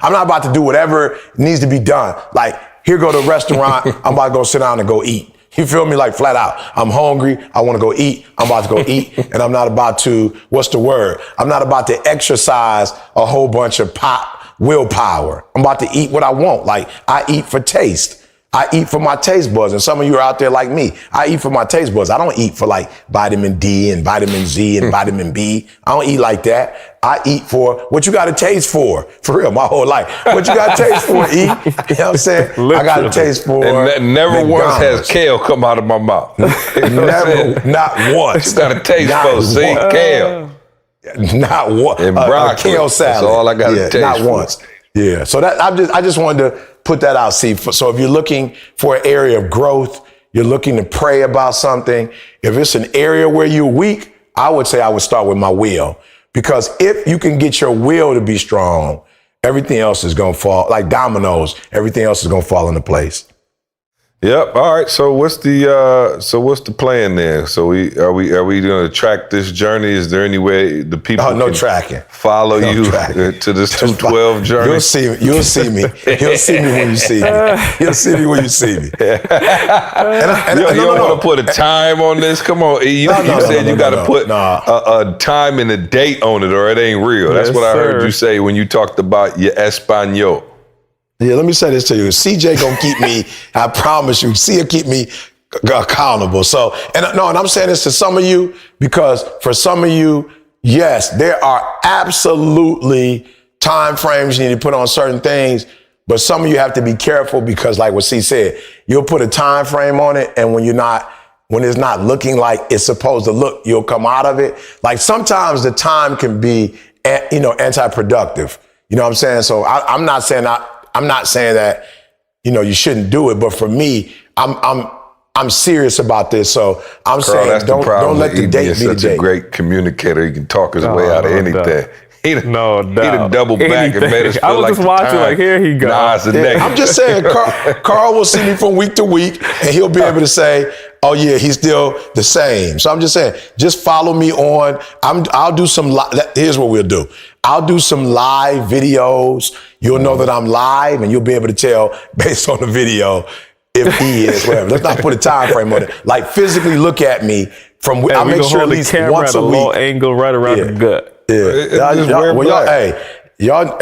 I'm not about to do whatever needs to be done. Like, here go to the restaurant. I'm about to go sit down and go eat. You feel me? Like flat out. I'm hungry. I want to go eat. I'm about to go eat. And I'm not about to, what's the word? I'm not about to exercise a whole bunch of willpower. I'm about to eat what I want. Like I eat for taste. I eat for my taste buds. And some of you are out there like me. I eat for my taste buds. I don't eat for like vitamin D and vitamin Z and vitamin B. I don't eat like that. I eat for what you got to taste for real, my whole life. What you got to taste for, E? You know what I'm saying? I got to taste for and never McDonald's. once has kale come out of my mouth. Never, not once. You got to taste for, see, kale. Not one. And broccoli. Kale salad. That's all I got to taste not for. once. Yeah. So that I just wanted to put that out. See, so if you're looking for an area of growth, you're looking to pray about something. If it's an area where you're weak, I would say I would start with my will. Because if you can get your will to be strong, everything else is going to fall like dominoes. Everything else is going to fall into place. Yep. All right. So what's the plan then? So are we going to track this journey? Is there any way the people no can tracking. follow you to this 212 journey? You'll see me. You'll see me. You'll see me when you see me. You'll see me when you see me. You don't want to put a time on this? Come on. You said you got to put a time and a date on it or it ain't real. That's what I heard you say when you talked about your Espanol. Yeah, let me say this to you. CJ gonna keep me, I promise you, he'll keep me accountable. So, and I'm saying this to some of you because for some of you, yes, there are absolutely time frames you need to put on certain things, but some of you have to be careful because like what C said, you'll put a time frame on it and when it's not looking like it's supposed to look, you'll come out of it. Like sometimes the time can be, anti-productive. You know what I'm saying? So I'm not saying that, you shouldn't do it. But for me, I'm serious about this. So I'm saying that's don't let the date be the date. He's such a great communicator. He can talk his way out of anything. He'd have doubled back and made us feel I was just watching like, here he goes. Nah, it's a negative. I'm just saying, Carl will see me from week to week, and he'll be able to say, oh yeah, he's still the same. So I'm just saying, just follow me on. I'll do some, here's what we'll do. I'll do some live videos. You'll know that I'm live, and you'll be able to tell based on the video if he is, whatever. Let's not put a time frame on it. Like physically look at me from, I make sure at least once a week. Low angle right around the gut. Yeah. Y'all,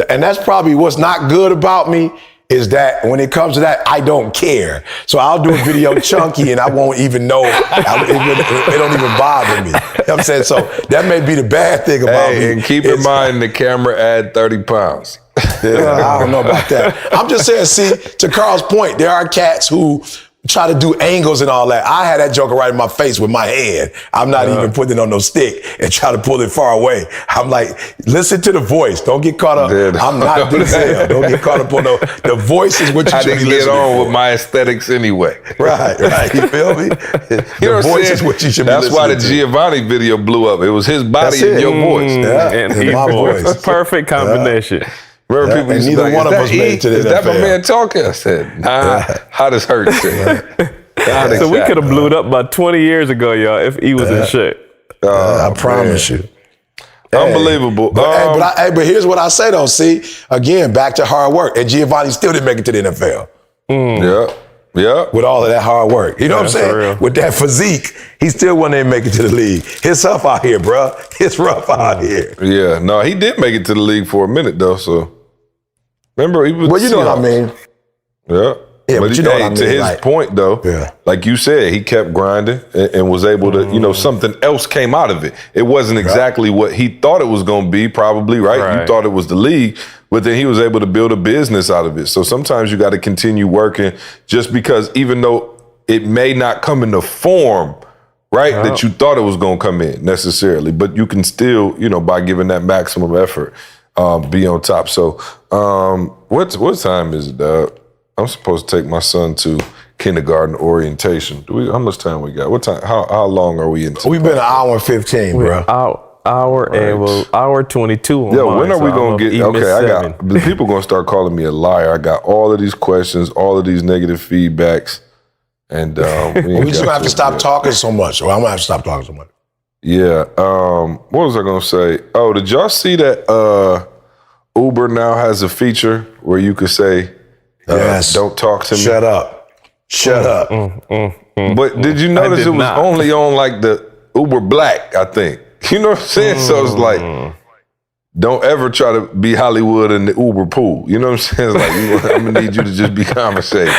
and that's probably what's not good about me is that when it comes to that, I don't care. So I'll do a video chunky and I won't even know. It don't even bother me. You know what I'm saying? So that may be the bad thing about me. And keep in mind the camera add 30 pounds. I don't know about that. I'm just saying, see, to Carl's point, there are cats who try to do angles and all that. I had that joker right in my face with my hand. I'm not even putting it on no stick and try to pull it far away. I'm like, listen to the voice. Don't get caught up. I'm not Denzel. Don't get caught up on the voice is what you should be listening I didn't get on for. with my aesthetics anyway. Right. You feel me? The voice is what you should be listening to. That's why the Giovanni video blew up. It was his body and your voice. And my voice. Perfect combination. Remember people used to be like, one of us made to the is that my man talking? I said, nah, how does hurt? So we could have blew it up about 20 years ago, y'all, if he was in shape. I promise you. Unbelievable. But here's what I say though. See, again, back to hard work. And Giovanni still didn't make it to the NFL. Yeah. With all of that hard work. You know what I'm saying? With that physique, he still wasn't able to make it to the league. It's tough out here, bro. It's rough out here. Yeah. No, he did make it to the league for a minute though, so. Remember, he was. Well, you know what I mean. Yeah. Yeah, but you know what I mean, to his like- point though, Yeah. like you said, he kept grinding and was able to, something else came out of it. It wasn't exactly what he thought it was going to be, probably, right? You Right. thought it was the league, but then he was able to build a business out of it. So sometimes you got to continue working just because even though it may not come in the form, right, that you thought it was going to come in necessarily, but you can still, by giving that maximum effort, be on top. So what time is it, Doug? I'm supposed to take my son to kindergarten orientation. How much time we got? What time? How long are we into? We've been an hour and 15, bro. Hour 22 on Yeah, mine, when are we so gonna I'm get? Okay, I got. The people gonna start calling me a liar. I got all of these questions, all of these negative feedbacks, and We just gonna have to stop talking so much. Or I'm gonna have to stop talking so much. Yeah. What was I gonna say? Oh, did y'all see that Uber now has a feature where you could say, Yes. "Don't talk to me." Shut up. Shut up. But did you notice did it was not. only on like the Uber Black, I think. You know what I'm saying? So it's like, don't ever try to be Hollywood in the Uber pool. You know what I'm saying? It's like, I'm gonna need you to just be conversating.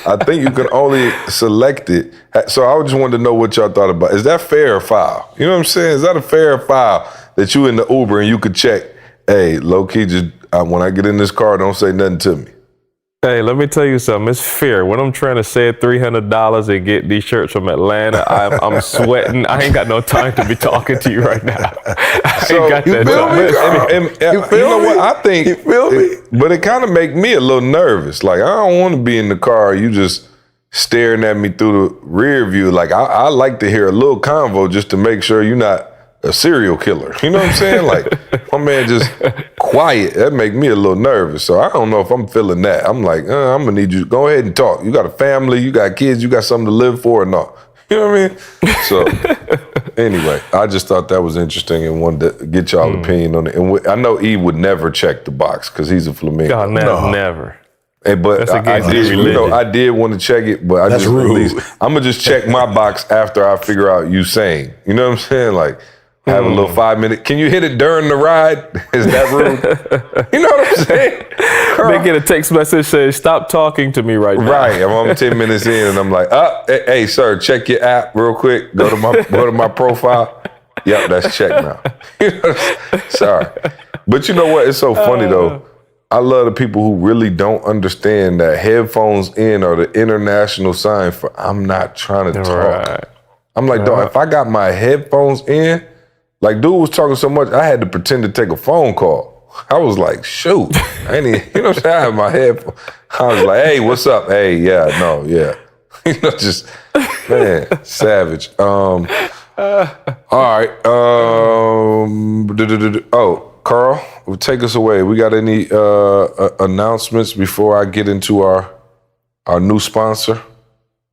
I think you can only select it. So I just wanted to know what y'all thought about. Is that fair or foul? You know what I'm saying? Is that a fair or foul that you in the Uber and you could check, hey, low key, just when I get in this car, don't say nothing to me. Hey, let me tell you something. It's fair. When I'm trying to save $300 and get these shirts from Atlanta, I'm sweating. I ain't got no time to be talking to you right now. I ain't got that time. You know what? I think, You feel me? But it kind of make me a little nervous. Like, I don't want to be in the car, you just staring at me through the rear view. Like, I like to hear a little convo just to make sure you're not a serial killer. You know what I'm saying? Like, my man just quiet. That make me a little nervous. So I don't know if I'm feeling that. I'm like, I'm going to need you. Go ahead and talk. You got a family. You got kids. You got something to live for or not. You know what I mean? So anyway, I just thought that was interesting and wanted to get y'all opinion on it. And I know E would never check the box because he's a flamingo. God, never. Hey, but That's I against did, religion. I did want to check it, but That's rude. I'm gonna just check my box after I figure out you saying. You know what I'm saying? Like, have a little 5 minute. Can you hit it during the ride? Is that rude? You know what I'm saying? They get a text message saying, "Stop talking to me right now." Right. I'm 10 minutes in and I'm like, hey, sir, check your app real quick. Go to my profile. Yep, that's checked now. Sorry. But you know what? It's so funny though. I love the people who really don't understand that headphones in are the international sign for I'm not trying to talk. Right. I'm like, dog, if I got my headphones in, like dude was talking so much, I had to pretend to take a phone call. I was like, shoot. I ain't even, you know what I'm saying? I had my headphones. I was like, hey, what's up? Hey, yeah, no, yeah. You know, just, man, savage. All right. Carl, take us away. We got any announcements before I get into our new sponsor?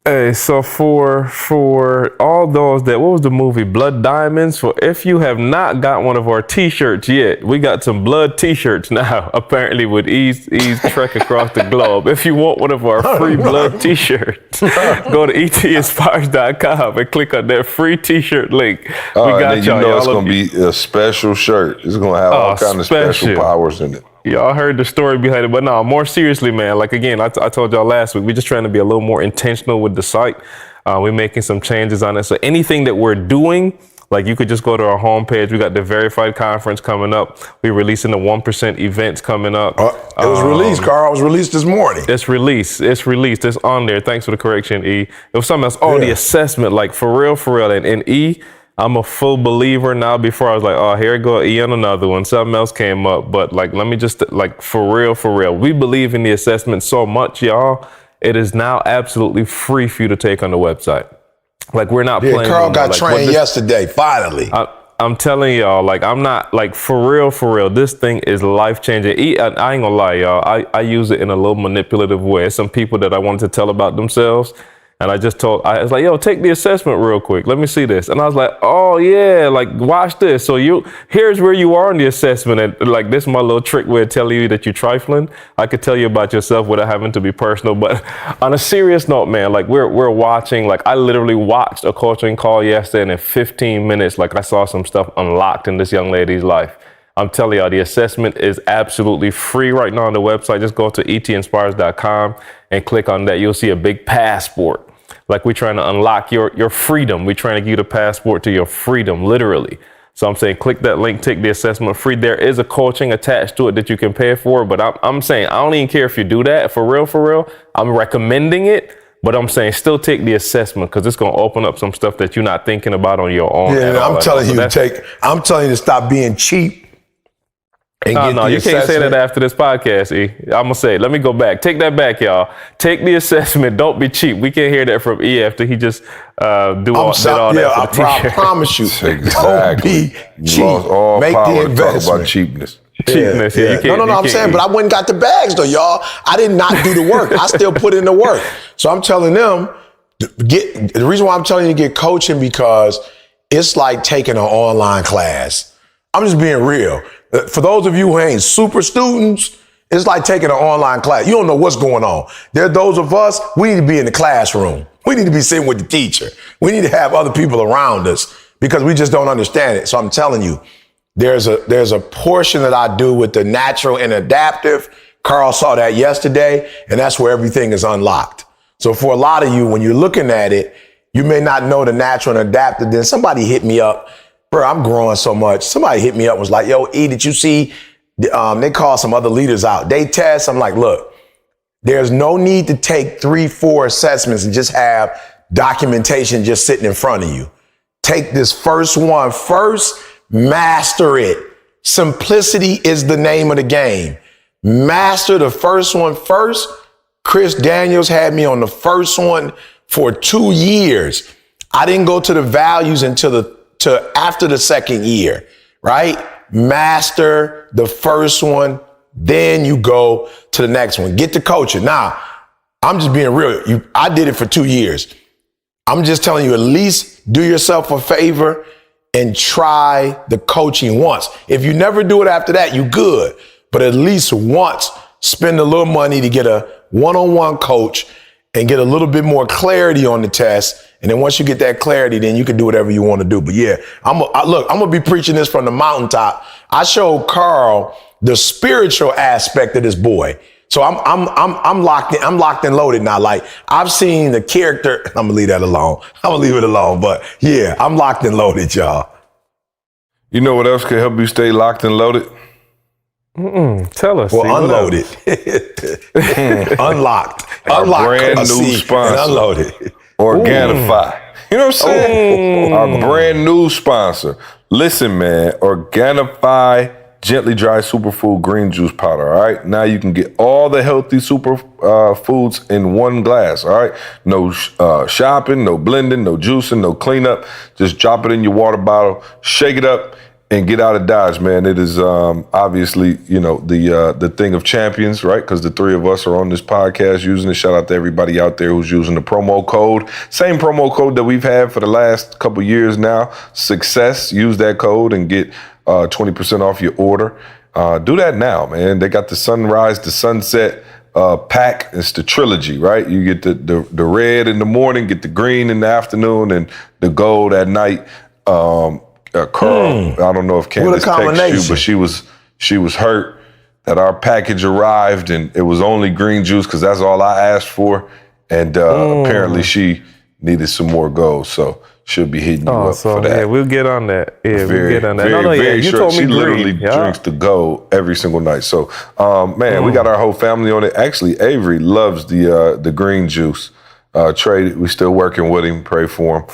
Hey, so for all those that, what was the movie, Blood Diamonds? For if you have not got one of our t-shirts yet, we got some blood t-shirts now, apparently with Ease Trek across the globe. If you want one of our free blood t-shirts, go to etinspires.com and click on that free t-shirt link. We got and then y'all. you know it's going to be a special shirt. It's going to have all kind of special powers in it. Y'all heard the story behind it, but no, more seriously, man. Like again, I told y'all last week, we're just trying to be a little more intentional with the site. We're making some changes on it. So anything that we're doing, like you could just go to our homepage. We got the Verified Conference coming up. We're releasing the 1% events coming up. It was released, Carl. It was released this morning. It's released. It's on there. Thanks for the correction, E. It was something else. Oh, the assessment, like for real. And E, I'm a full believer now. Before I was like, oh, here we go, E on another one. Something else came up. But like, let me just, like, for real. We believe in the assessment so much, y'all. It is now absolutely free for you to take on the website. Like, we're not playing. Carl got trained yesterday, finally. I'm telling y'all, like, I'm not, like, for real. This thing is life-changing. I ain't gonna lie, y'all. I use it in a little manipulative way. Some people that I wanted to tell about themselves. And I was like, yo, take the assessment real quick. Let me see this. And I was like, oh yeah, like watch this. So here's where you are in the assessment. And like, this is my little trick way of telling you that you're trifling. I could tell you about yourself without having to be personal. But on a serious note, man, like we're watching, like I literally watched a coaching call yesterday and in 15 minutes, like I saw some stuff unlocked in this young lady's life. I'm telling y'all, the assessment is absolutely free right now on the website. Just go to etinspires.com and click on that. You'll see a big passport. Like we're trying to unlock your freedom. We're trying to give you the passport to your freedom, literally. So I'm saying click that link, take the assessment free. There is a coaching attached to it that you can pay for, but I'm saying I don't even care if you do that for real. I'm recommending it, but I'm saying still take the assessment because it's going to open up some stuff that you're not thinking about on your own. Yeah, I'm telling you to stop being cheap. No, you can't say that after this podcast, E. I'm going to say, let me go back. Take that back, y'all. Take the assessment. Don't be cheap. We can't hear that from E after he just did all that for the I promise you. Exactly. Don't be cheap. You lost all Make power the to talk investment. about cheapness. Cheapness. Yeah. You can't, No, I'm saying, but I went and got the bags though, y'all. I did not do the work. I still put in the work. So I'm telling them, the reason why I'm telling you to get coaching because it's like taking an online class. I'm just being real. For those of you who ain't super students, it's like taking an online class. You don't know what's going on. There are those of us, we need to be in the classroom. We need to be sitting with the teacher. We need to have other people around us because we just don't understand it. So I'm telling you, there's a portion that I do with the natural and adaptive. Carl saw that yesterday, and that's where everything is unlocked. So for a lot of you, when you're looking at it, you may not know the natural and adaptive. Then somebody hit me up. Bro, I'm growing so much. Somebody hit me up and was like, yo, E, did you see, they call some other leaders out. They test. I'm like, look, there's no need to take 3-4 assessments and just have documentation just sitting in front of you. Take this first one first, master it. Simplicity is the name of the game. Master the first one first. Chris Daniels had me on the first one for 2 years. I didn't go to the values until after the second year, right? Master the first one, then you go to the next one. Get the coaching. Now, I'm just being real. I did it for 2 years. I'm just telling you, at least do yourself a favor and try the coaching once. If you never do it after that, you good. But at least once, spend a little money to get a one-on-one coach and get a little bit more clarity on the test. And then once you get that clarity, then you can do whatever you want to do. But yeah, I'm going to be preaching this from the mountaintop. I showed Carl the spiritual aspect of this boy. So I'm locked in. I'm locked and loaded now. Like I've seen the character. I'm gonna leave that alone. I'm gonna leave it alone. But yeah, I'm locked and loaded, y'all. You know what else can help you stay locked and loaded? Tell us. Well, unloaded. Unlocked. Unlocked. Brand new sponsor. Unloaded. Organifi. You know what I'm saying? Our brand new sponsor. Listen, man, Organifi Gently Dry Superfood Green Juice Powder, all right? Now you can get all the healthy super foods in one glass, all right? No shopping, no blending, no juicing, no cleanup. Just drop it in your water bottle, shake it up, and get out of Dodge, man. It is obviously, the thing of champions, right? Because the three of us are on this podcast using it. Shout out to everybody out there who's using the promo code. Same promo code that we've had for the last couple years now. Success. Use that code and get 20% off your order. Do that now, man. They got the sunrise, the sunset pack. It's the trilogy, right? You get the red in the morning, get the green in the afternoon, and the gold at night. Carl, I don't know if Candace texted you, but she was hurt that our package arrived and it was only green juice because that's all I asked for. And apparently she needed some more gold. So she'll be hitting you up for that. Yeah, we'll get on that. Yeah, we'll get on that. Very short. She literally drinks the gold every single night. So, we got our whole family on it. Actually, Avery loves the green juice. Trey, we still working with him. Pray for him.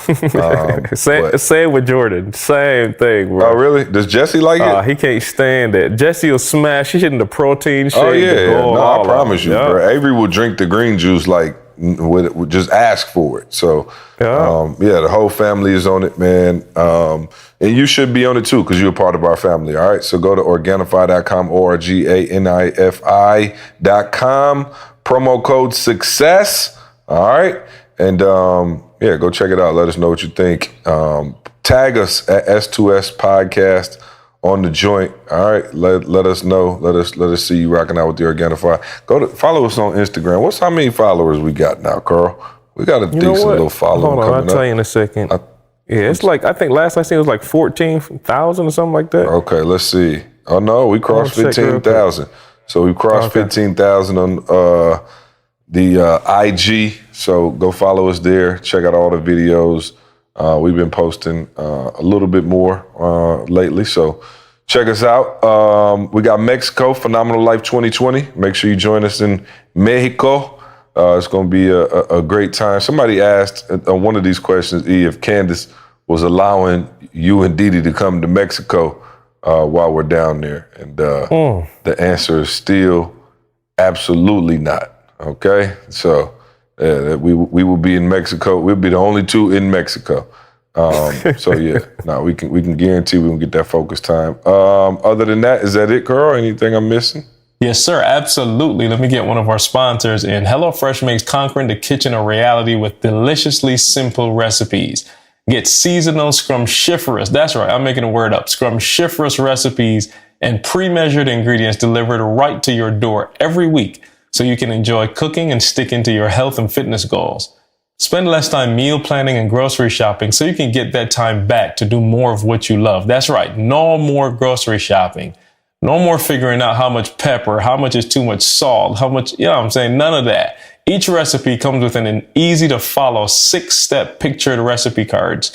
Same with Jordan. Same thing, bro. Oh, really? Does Jesse like it? He can't stand it. Jesse will smash. He's hitting the protein shake. Oh, yeah. No, I promise you, bro. Avery will drink the green juice like would just ask for it. So, the whole family is on it, man. And you should be on it too because you're a part of our family, all right? So go to Organifi.com, Organifi.com, promo code SUCCESS, all right? And go check it out. Let us know what you think. Tag us at S2S Podcast on the joint. All right, let us know. Let us see you rocking out with the Organifi. Follow us on Instagram. How many followers we got now, Carl? We got a decent little following. Hold on, I'll tell you in a second. It's like I think last I seen it was like 14,000 or something like that. Okay, let's see. Oh no, we crossed 15,000. So we crossed 15,000 on the IG. So go follow us there. Check out all the videos. We've been posting a little bit more lately. So check us out. We got Mexico, Phenomenal Life 2020. Make sure you join us in Mexico. It's going to be a great time. Somebody asked one of these questions, if Candace was allowing you and Didi to come to Mexico while we're down there. And the answer is still absolutely not. Okay? So we will be in Mexico. We'll be the only two in Mexico. So yeah, we can guarantee we can get that focus time. Other than that, is that it, Carl? Anything I'm missing? Yes, sir. Absolutely. Let me get one of our sponsors. And HelloFresh makes conquering the kitchen a reality with deliciously simple recipes. Get seasonal scrumptious. That's right. I'm making a word up. Scrumptious recipes and pre-measured ingredients delivered right to your door every week, so you can enjoy cooking and sticking to your health and fitness goals. Spend less time meal planning and grocery shopping so you can get that time back to do more of what you love. That's right. No more grocery shopping. No more figuring out how much pepper, how much is too much salt, how much, you know what I'm saying? None of that. Each recipe comes with an easy to follow 6-step pictured recipe cards.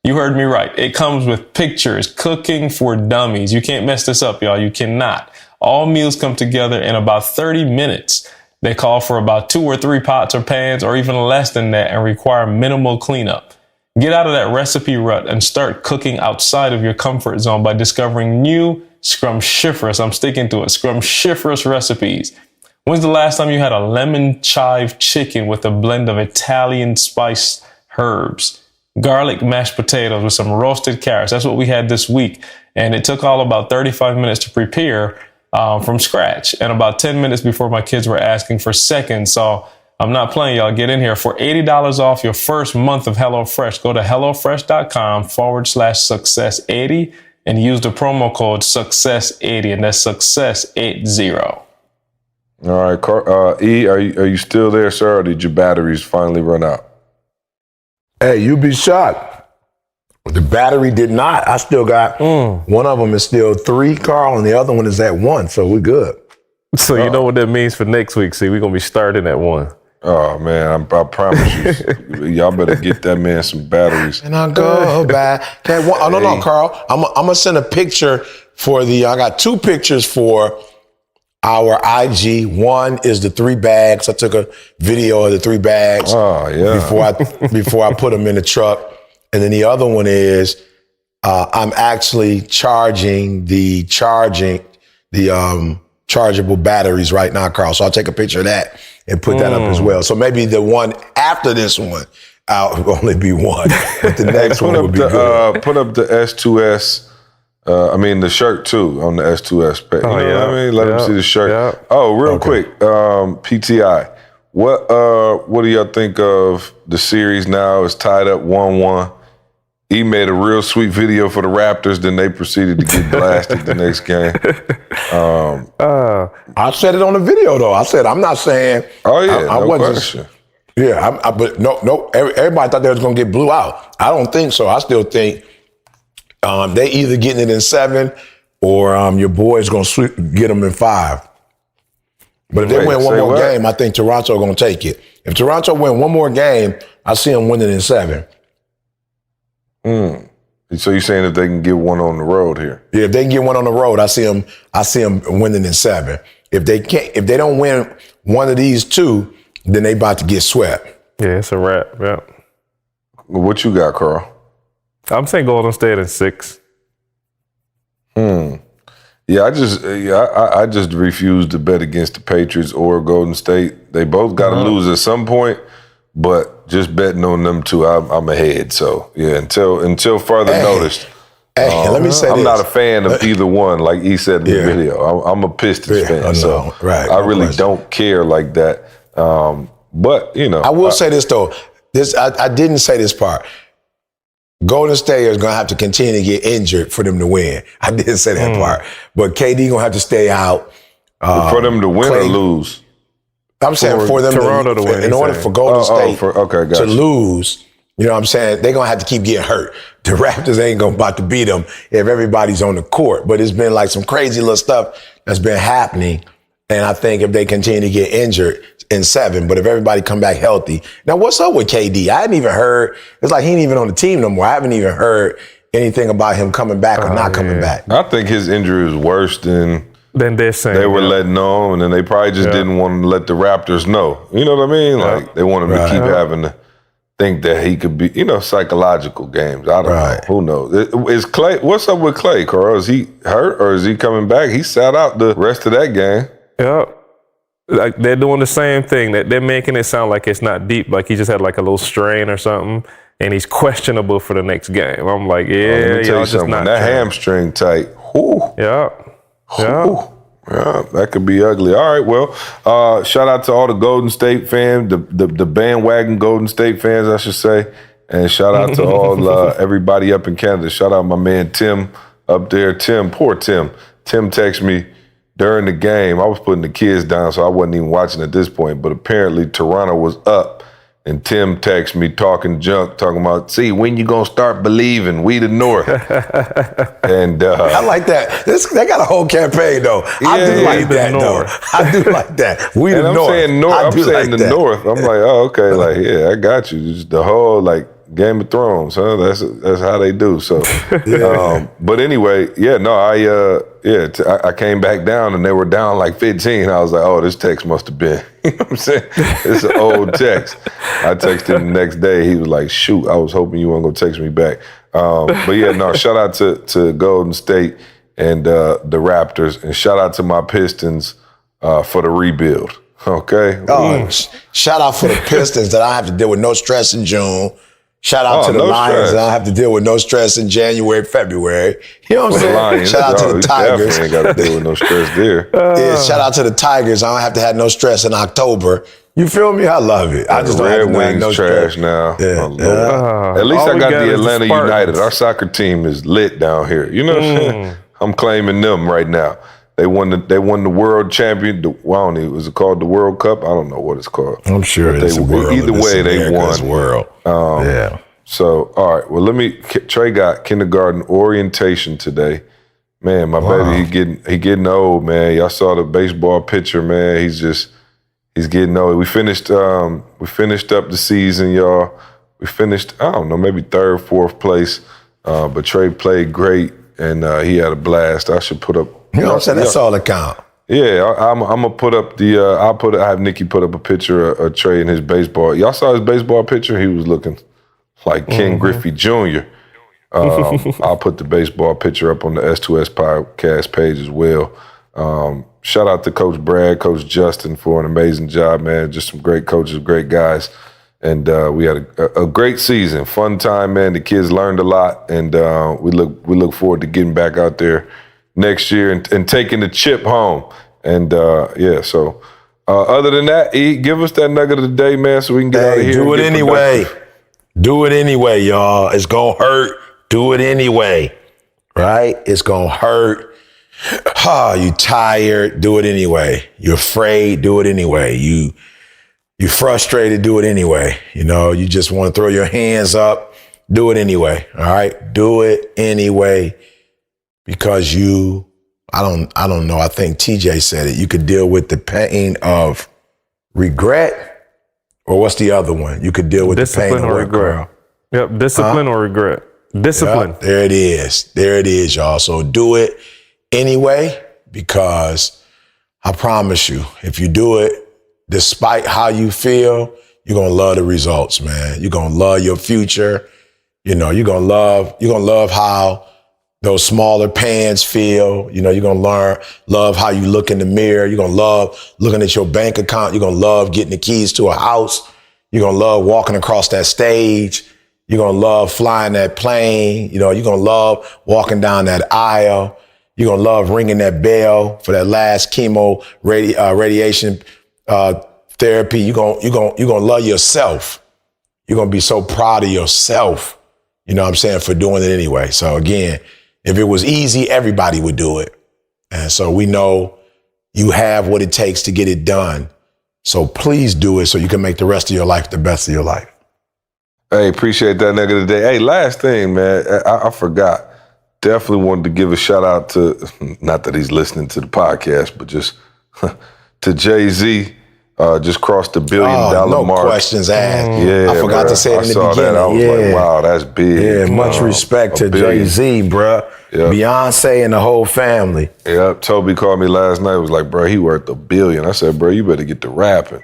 You heard me right. It comes with pictures, cooking for dummies. You can't mess this up, y'all. You cannot. All meals come together in about 30 minutes. They call for about 2 or 3 pots or pans or even less than that and require minimal cleanup. Get out of that recipe rut and start cooking outside of your comfort zone by discovering new scrumptious, I'm sticking to it, scrumptious recipes. When's the last time you had a lemon chive chicken with a blend of Italian spiced herbs, garlic mashed potatoes with some roasted carrots? That's what we had this week. And it took all about 35 minutes to prepare from scratch, and about 10 minutes before my kids were asking for seconds. So I'm not playing, y'all. Get in here for $80 off your first month of HelloFresh. Go to HelloFresh.com/success80 and use the promo code success80, and that's success80. All right, E, are you still there, sir, or did your batteries finally run out? Hey, you'd be shocked. The battery did not. I still got one of them is still 3, Carl, and the other one is at 1, so we're good. So you know what that means for next week. See, we're going to be starting at 1. Oh, man, I promise you, y'all better get that man some batteries. And I go back. Okay, no, Carl. I'm going to send a picture for I got 2 pictures for our IG. One is the 3 bags. I took a video of the 3 bags before I put them in the truck. And then the other one is I'm actually charging the chargeable batteries right now, Carl. So I'll take a picture of that and put that up as well. So maybe the one after this one, I'll only be 1. But the next one will be good. Put up the S2S. The shirt too on the S2S page. You know what I mean? Let them see the shirt. Yeah. Oh, real quick, PTI. What do y'all think of the series now? It's tied up 1-1. He made a real sweet video for the Raptors, then they proceeded to get blasted the next game. I said it on the video, though. I said, I'm not saying. Oh, yeah, I no wasn't. question. Yeah, but no. Everybody thought they was going to get blew out. I don't think so. I still think they either getting it in 7 or your boy's going to get them in 5. But if they win one more game, I think Toronto going to take it. If Toronto win one more game, I see them winning in 7. So you're saying if they can get one on the road here? Yeah, if they can get one on the road, I see them winning in 7. If they don't win one of these 2, then they about to get swept. Yeah, it's a wrap. Yeah. What you got, Carl? I'm saying Golden State in 6. Yeah, I just refuse to bet against the Patriots or Golden State. They both got to lose at some point, but just betting on them 2, I'm ahead. So yeah, until further notice. Let me say I'm this. not a fan of either one, like he said in the video. I'm a Pistons fan, so I really don't care like that. But I will say this though. I didn't say this part. Golden State is going to have to continue to get injured for them to win. I didn't say that part. But KD going to have to stay out. For them to win or lose? I'm saying for them Toronto to win. In order for Golden State to lose, You know what I'm saying? They're going to have to keep getting hurt. The Raptors ain't going to about to beat them if everybody's on the court. But it's been like some crazy little stuff that's been happening. And I think if they continue to get injured in 7, but if everybody come back healthy. Now, what's up with KD? I hadn't even heard. It's like he ain't even on the team no more. I haven't even heard anything about him coming back or not coming back. I think his injury is worse than they're saying. They were letting on, and they probably just didn't want to let the Raptors know. You know what I mean? Like, they want him to keep having to think that he could be, psychological games. I don't know. Who knows? Is Clay, what's up with Clay, Carl? Is he hurt or is he coming back? He sat out the rest of that game. Yeah. Like they're doing the same thing. That they're making it sound like it's not deep, like he just had like a little strain or something, and he's questionable for the next game. I'm like, let me tell you something. That hamstring tight. Whoo. Yeah. Yeah. Yeah, that could be ugly. All right, well, shout out to all the Golden State fans, the bandwagon Golden State fans, I should say, and shout out to all everybody up in Canada. Shout out my man Tim up there. Tim, poor Tim. Tim texted me during the game. I was putting the kids down, so I wasn't even watching at this point, but apparently Toronto was up. And Tim texted me talking junk, talking about, see, when you gonna start believing? We the North. And I like that. They got a whole campaign though. I do like that though. I do like that. We the North. I'm saying the North. I'm like, oh, okay, like, yeah, I got you. Just the whole like Game of Thrones, huh? That's how they do. So, but anyway, I came back down and they were down like 15. I was like, oh, this text must have been, you know what I'm saying? It's an old text. I texted him the next day. He was like, shoot, I was hoping you weren't gonna text me back. Shout out to Golden State and the Raptors, and shout out to my Pistons for the rebuild. Okay. Shout out for the Pistons that I have to deal with no stress in June. Shout out to the Lions. I don't have to deal with no stress in January, February. You know what I'm saying? Lions, shout out to the Tigers. Ain't got to deal with no stress there. Shout out to the Tigers. I don't have to have no stress in October. You feel me? I love it. I just the don't Red have to Wings no trash stress. now. Yeah. At least I got the Atlanta United. Our soccer team is lit down here. You know what I'm saying? I'm claiming them right now. They won the world champion. Was it called the World Cup? I don't know what it's called. I'm sure it's world. Either way, they won. World. So, all right. Well, Trey got kindergarten orientation today. Man, my baby, he getting old, man. Y'all saw the baseball pitcher, man. He's getting old. We finished up the season, y'all. We finished, I don't know, maybe 3rd, 4th place. But Trey played great, and he had a blast. I should put up. You know what I'm saying? That's all that count. Yeah, I'm gonna put up the. I have Nikki put up a picture of Trey in his baseball. Y'all saw his baseball picture. He was looking like Ken Griffey Jr. I'll put the baseball picture up on the S2S podcast page as well. Shout out to Coach Brad, Coach Justin for an amazing job, man. Just some great coaches, great guys. And we had a great season, fun time, man. The kids learned a lot, and we look forward to getting back out there next year and taking the chip home. And so other than that, E, give us that nugget of the day, man, so we can get out of here. Do it anyway. Do it anyway, y'all. It's gonna hurt. Do it anyway. Right? It's gonna hurt. You tired, do it anyway. You're afraid, do it anyway. You frustrated, do it anyway. You just want to throw your hands up, do it anyway. All right? Do it anyway. Because I don't know, I think TJ said it. You could deal with the pain of regret, or what's the other one? You could deal with discipline the pain or of regret. Yep, discipline or regret. Discipline. Yep, there it is. There it is, y'all. So do it anyway, because I promise you, if you do it, despite how you feel, you're gonna love the results, man. You're gonna love your future. You're gonna love how those smaller pans feel. You're gonna love how you look in the mirror. You're gonna love looking at your bank account. You're gonna love getting the keys to a house. You're gonna love walking across that stage. You're gonna love flying that plane. You're gonna love walking down that aisle. You're gonna love ringing that bell for that last chemo radiation therapy. You're gonna love yourself. You're gonna be so proud of yourself. You know what I'm saying, for doing it anyway. So again, if it was easy, everybody would do it. And so we know you have what it takes to get it done. So please do it so you can make the rest of your life the best of your life. Hey, appreciate that nigga today. Hey, last thing, man. I forgot. Definitely wanted to give a shout out to, not that he's listening to the podcast, but just to Jay-Z. Just crossed the $1 billion no mark. questions asked. Yeah, I forgot bruh. to say it in the I saw beginning. that. I was like, wow, that's big. Yeah, much respect to $1 billion. Jay-Z, bruh. Yep. Beyonce and the whole family. Yep. Toby called me last night. Was like, bro, he worth $1 billion. I said, bro, you better get to rapping.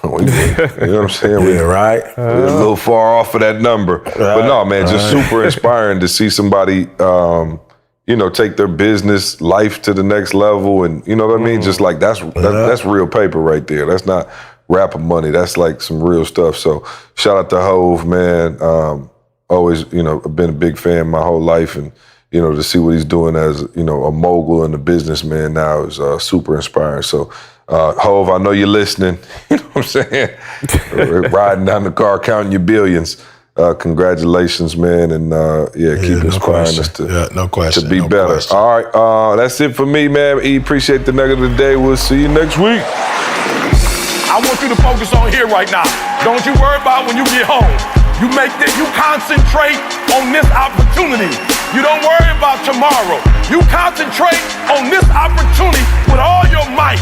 You know what I'm saying? Yeah, right? We're a little far off of that number. But no, man, just super inspiring to see somebody, take their business life to the next level. And you know what I mean? Just like that's real paper right there. That's not rapper money. That's like some real stuff. So shout out to Hove, man. Always, I've been a big fan my whole life. And, to see what he's doing as, a mogul and a businessman now is super inspiring. So, Hove, I know you're listening. You know what I'm saying? Riding down the car, counting your billions. Congratulations, man, and keep inspiring us to be better. Question. All right, that's it for me, man. Appreciate the nugget of the day. We'll see you next week. I want you to focus on here right now. Don't you worry about when you get home. You concentrate on this opportunity. You don't worry about tomorrow. You concentrate on this opportunity with all your might.